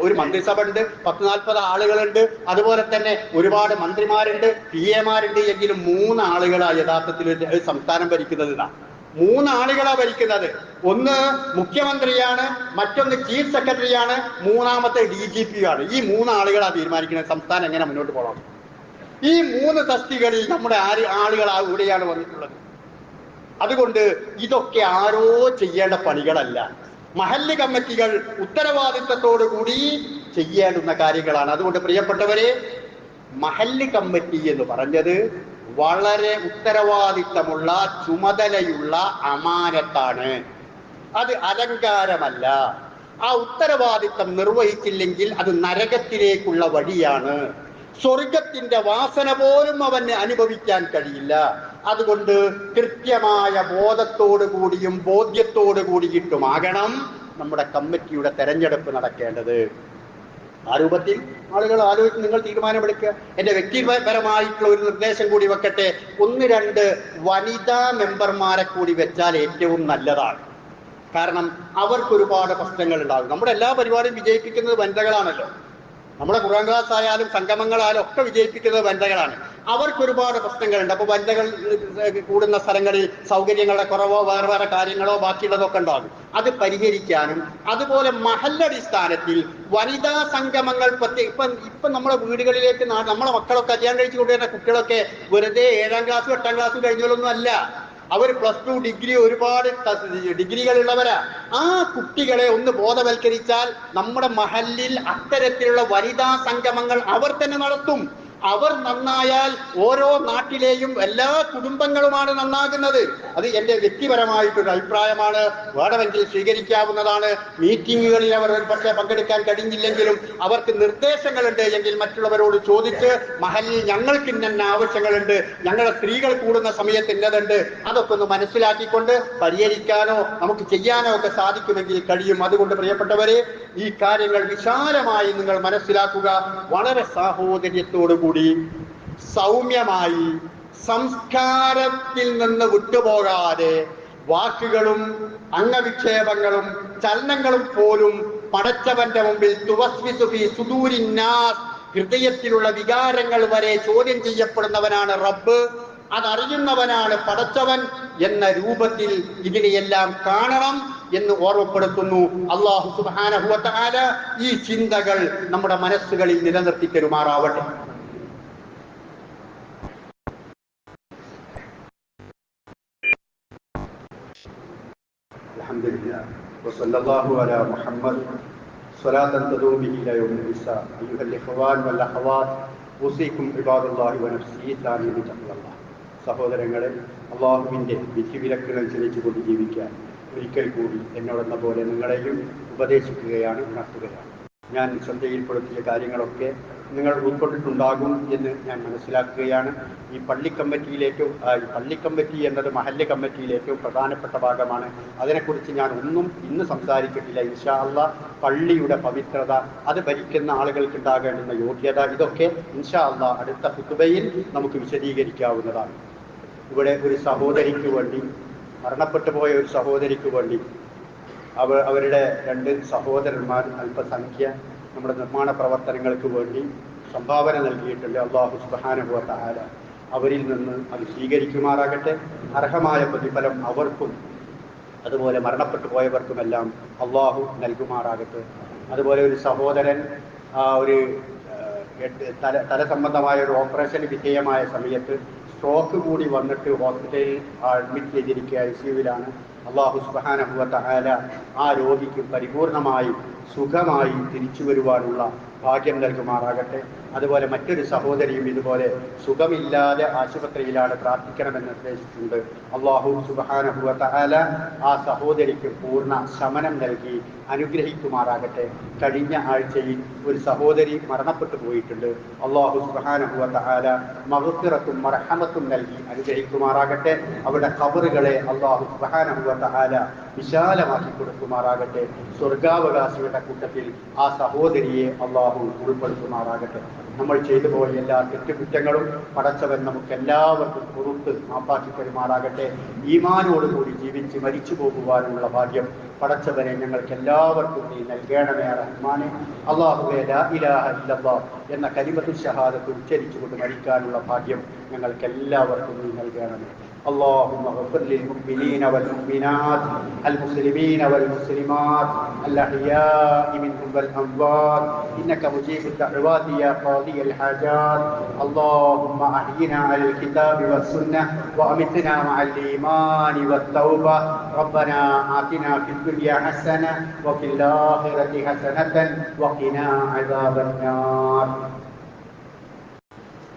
ഒരു മന്ത്രിസഭ ഉണ്ട്, 10-40 ആളുകളുണ്ട്, അതുപോലെ തന്നെ ഒരുപാട് മന്ത്രിമാരുണ്ട്, PA-മാരുണ്ട്. എങ്കിലും 3 ആളുകളാണ് യഥാർത്ഥത്തിൽ സംസ്ഥാനം ഭരിക്കുന്നത്. 3 ആളുകളാണ് ഭരിക്കുന്നത്. ഒന്ന് മുഖ്യമന്ത്രിയാണ്, മറ്റൊന്ന് ചീഫ് സെക്രട്ടറിയാണ്, മൂന്നാമത്തെ DGP ആണ്. ഈ 3 ആളുകളാണ് തീരുമാനിക്കുന്നത് സംസ്ഥാനം എങ്ങനെ മുന്നോട്ട് പോകണം. ഈ 3 തസ്തികളിൽ നമ്മുടെ ആളുകൾ ഇവിടെയാണ് വന്നിട്ടുള്ളത്. അതുകൊണ്ട് ഇതൊക്കെ ആരോ ചെയ്യേണ്ട പണികളല്ല. മഹല്ല് കമ്മിറ്റികൾ ഉത്തരവാദിത്തത്തോടു കൂടി ചെയ്യേണ്ടുന്ന കാര്യങ്ങളാണ്. അതുകൊണ്ട് പ്രിയപ്പെട്ടവരെ, മഹല്ല് കമ്മിറ്റി എന്ന് പറഞ്ഞത് വളരെ ഉത്തരവാദിത്തമുള്ള, ചുമതലയുള്ള അമാനത്താണ്. അത് അലങ്കാരമല്ല. ആ ഉത്തരവാദിത്തം നിർവഹിച്ചില്ലെങ്കിൽ അത് നരകത്തിലേക്കുള്ള വഴിയാണ്. സ്വർഗത്തിന്റെ വാസന പോലും അവന് അനുഭവിക്കാൻ കഴിയില്ല. അതുകൊണ്ട് കൃത്യമായ ബോധത്തോടു കൂടിയും ബോധ്യത്തോടു കൂടിയിട്ടുമാകണം നമ്മുടെ കമ്മിറ്റിയുടെ തെരഞ്ഞെടുപ്പ് നടക്കേണ്ടത്. ആ രൂപത്തിൽ ആളുകൾ ആലോചിച്ച് നിങ്ങൾ തീരുമാനമെടുക്കുക. എന്റെ വ്യക്തിപരമായിട്ടുള്ള ഒരു നിർദ്ദേശം കൂടി വെക്കട്ടെ. 1-2 വനിതാ മെമ്പർമാരെ കൂടി വെച്ചാൽ ഏറ്റവും നല്ലതാണ്. കാരണം അവർക്ക് ഒരുപാട് പ്രശ്നങ്ങൾ ഉണ്ടാകും. നമ്മുടെ എല്ലാ പരിപാടിയും വിജയിപ്പിക്കുന്നത് വനിതകളാണല്ലോ. നമ്മുടെ ഖുർആൻ ക്ലാസ് ആയാലും സംഗമങ്ങളായാലും ഒക്കെ വിജയിപ്പിക്കുന്നത് വനിതകളാണ്. അവർക്ക് ഒരുപാട് പ്രശ്നങ്ങളുണ്ട്. അപ്പൊ വനിതകൾ കൂടുന്ന സ്ഥലങ്ങളിൽ സൗകര്യങ്ങളുടെ കുറവോ വേറെ വേറെ കാര്യങ്ങളോ ബാക്കിയുള്ളതൊക്കെ ഉണ്ടാകും. അത് പരിഹരിക്കാനും അതുപോലെ മഹല്ലടിസ്ഥാനത്തിൽ വനിതാ സംഗമങ്ങൾ ഇപ്പൊ നമ്മുടെ വീടുകളിലേക്ക് നമ്മളെ മക്കളൊക്കെ കല്യാണം കഴിച്ചു കൊണ്ടുവരുന്ന കുട്ടികളൊക്കെ വെറുതെ 7ാം ക്ലാസ്സും 8ാം ക്ലാസ്സും കഴിഞ്ഞോളൊന്നും അല്ല. അവർ +2 ഡിഗ്രി ഒരുപാട് ഡിഗ്രികളുള്ളവരാ. ആ കുട്ടികളെ ഒന്ന് ബോധവൽക്കരിച്ചാൽ നമ്മുടെ മഹല്ലിൽ അത്തരത്തിലുള്ള വനിതാ സംഗമങ്ങൾ അവർ തന്നെ നടത്തും. അവർ നന്നായാൽ ഓരോ നാട്ടിലെയും എല്ലാ കുടുംബങ്ങളുമാണ് നന്നാകുന്നത്. അത് എന്റെ വ്യക്തിപരമായിട്ടൊരു അഭിപ്രായമാണ്. വേണമെങ്കിൽ സ്വീകരിക്കാവുന്നതാണ്. മീറ്റിങ്ങുകളിൽ അവർ പക്ഷേ പങ്കെടുക്കാൻ കഴിഞ്ഞില്ലെങ്കിലും അവർക്ക് നിർദ്ദേശങ്ങളുണ്ട് എങ്കിൽ മറ്റുള്ളവരോട് ചോദിച്ച് മഹല്ലിൽ ഞങ്ങൾക്ക് ഇന്ന ആവശ്യങ്ങളുണ്ട്, ഞങ്ങളെ സ്ത്രീകൾ കൂടുന്ന സമയത്ത് ഇന്നതുണ്ട്, അതൊക്കെ ഒന്ന് മനസ്സിലാക്കിക്കൊണ്ട് പരിഹരിക്കാനോ നമുക്ക് ചെയ്യാനോ ഒക്കെ സാധിക്കുമെങ്കിൽ കഴിയും. അതുകൊണ്ട് പ്രിയപ്പെട്ടവരെ, ഈ കാര്യങ്ങൾ വിശാലമായി നിങ്ങൾ മനസ്സിലാക്കുക. വളരെ സാഹോദര്യത്തോടു കൂടി സൗമ്യമായി സംസ്കാരത്തിൽ നിന്ന് വിട്ടുപോകാതെ വാക്കുകളും അംഗവിക്ഷേപങ്ങളും ചലനങ്ങളും പോലും പടച്ചവന്റെ മുമ്പിൽ ഹൃദയത്തിലുള്ള വികാരങ്ങൾ വരെ ചോദ്യം ചെയ്യപ്പെടുന്നവനാണ് റബ്ബ്, അതറിയുന്നവനാണ് പടച്ചവൻ എന്ന രൂപത്തിൽ ഇതിനെയെല്ലാം കാണണം എന്ന് ഓർമ്മപ്പെടുത്തുന്നു. അല്ലാഹു സുബ്ഹാനഹു വ തആല ഈ ചിന്തകൾ നമ്മുടെ മനസ്സുകളിൽ നിലനിർത്തി തരുമാറാവട്ടെ. അൽഹംദുലില്ലാഹ് വസല്ലല്ലാഹു അലാ മുഹമ്മദ് സ്വലാത്തൻ തദൂമു ബിഹി ഇലാ യൗമിൽ ഹിസാബ്. അയ്യുഹൽ ഇഖ്വാൻ വൽ അഖവാത്ത് ഉസീകും ഇബാദല്ലാഹി വ നഫ്സി താനിബി തഖ്വല്ലാഹ്. സഹോദരങ്ങളെ, അള്ളാഹുവിൻ്റെ വിധിവിലക്കുകൾ അനുസരിച്ചുകൊണ്ട് ജീവിക്കാൻ ഒരിക്കൽ കൂടി എന്നോടെന്ന പോലെ നിങ്ങളെയും ഉപദേശിക്കുകയാണ്, ഉണർത്തുകയാണ്. ഞാൻ ശ്രദ്ധയിൽപ്പെടുത്തിയ കാര്യങ്ങളൊക്കെ നിങ്ങൾ ഉൾക്കൊണ്ടിട്ടുണ്ടാകും എന്ന് ഞാൻ മനസ്സിലാക്കുകയാണ്. ഈ പള്ളി കമ്മിറ്റി എന്നത് മഹല്ല് കമ്മിറ്റിയിലെ ഏറ്റവും പ്രധാനപ്പെട്ട ഭാഗമാണ്. അതിനെക്കുറിച്ച് ഞാൻ ഒന്നും ഇന്ന് സംസാരിച്ചിട്ടില്ല. ഇൻഷാ അല്ലാഹ് പള്ളിയുടെ പവിത്രത, അത് ഭരിക്കുന്ന ആളുകൾക്ക് ഉണ്ടാകേണ്ടുന്ന യോഗ്യത, ഇതൊക്കെ ഇൻഷാ അല്ലാഹ് അടുത്ത ഖുതുബയിൽ നമുക്ക് വിശദീകരിക്കാവുന്നതാണ്. ഇവിടെ ഒരു സഹോദരിക്ക് വേണ്ടി, മരണപ്പെട്ടു പോയ ഒരു സഹോദരിക്ക് വേണ്ടി അവരുടെ 2 സഹോദരന്മാർ അല്പസംഖ്യ നമ്മുടെ നിർമ്മാണ പ്രവർത്തനങ്ങൾക്ക് വേണ്ടി സംഭാവന നൽകിയിട്ടുണ്ട്. അല്ലാഹു സുബ്ഹാനഹു വ തആല അവരിൽ നിന്ന് അത് സ്വീകരിക്കുമാറാകട്ടെ. അർഹമായ പ്രതിഫലം അവർക്കും അതുപോലെ മരണപ്പെട്ടു പോയവർക്കുമെല്ലാം അല്ലാഹു നൽകുമാറാകട്ടെ. അതുപോലെ ഒരു സഹോദരൻ ഒരു തല സംബന്ധമായ ഒരു ഓപ്പറേഷന് വിധേയമായ സമയത്ത് സ്ട്രോക്ക് കൂടി വന്നിട്ട് ഹോസ്പിറ്റലിൽ അഡ്മിറ്റ് ചെയ്തിരിക്കുക, ICUവിലാണ്. അല്ലാഹു സുബ്ഹാനഹു വ തആല ആ രോഗിക്ക് പരിപൂർണമായി സുഖമായി തിരിച്ചു വരുവാനുള്ള ഭാഗ്യം നൽകുമാറാകട്ടെ. അതുപോലെ മറ്റൊരു സഹോദരിയും ഇതുപോലെ സുഖമില്ലാതെ ആശുപത്രിയിലാണ്, പ്രാർത്ഥിക്കണമെന്ന് നിർദ്ദേശിച്ചിട്ടുണ്ട്. അല്ലാഹു സുബ്ഹാനഹു വ തആല ആ സഹോദരിക്ക് പൂർണ്ണ ശമനം നൽകി അനുഗ്രഹിക്കുമാറാകട്ടെ. കഴിഞ്ഞ ആഴ്ചയിൽ ഒരു സഹോദരി മരണപ്പെട്ടു പോയിട്ടുണ്ട്. അല്ലാഹു സുബ്ഹാനഹു വ തആല മഗ്ഫിറത്തും മർഹമത്തും നൽകി അനുഗ്രഹിക്കുമാറാകട്ടെ. അവരുടെ ഖബറുകളെ അല്ലാഹു സുബ്ഹാനഹു വ തആല വിശാലമാക്കി കൊടുക്കുമാറാകട്ടെ. സ്വർഗാവകാശികളുടെ കൂട്ടത്തിൽ ആ സഹോദരിയെ അല്ലാഹു ഉൾപ്പെടുത്തുമാറാകട്ടെ. നമ്മൾ ചെയ്തു പോയ എല്ലാ തെറ്റുകുറ്റങ്ങളും പടച്ചവൻ നമുക്ക് എല്ലാവർക്കും പുറത്ത് മാപ്പാക്കി പെരുമാറാകട്ടെ. ഈമാനോടുകൂടി ജീവിച്ച് മരിച്ചു പോകുവാനുള്ള ഭാഗ്യം പടച്ചവനെ ഞങ്ങൾക്ക് എല്ലാവർക്കും നീ നൽകണമേ റഹ്മാനെ. അല്ലാഹുവേ, ലാ ഇലാഹ ഇല്ലല്ലാഹ് എന്ന കലിമത്തു ഷഹാദത്ത് ഉച്ചരിച്ചുകൊണ്ട് മരിക്കാനുള്ള ഭാഗ്യം ഞങ്ങൾക്ക് എല്ലാവർക്കും നീ നൽകണമേ. اللهم اغفر للمؤمنين والمؤمنات المسلمين والمسلمات الأحياء منهم والأموات إنك مجيب الدعوات يا قاضي الحاجات. اللهم أحينا على الكتاب والسنة وأمتنا مع الإيمان والتوبة. ربنا آتنا في الدنيا حسنة وفي الآخرة حسنة وقنا عذاب النار.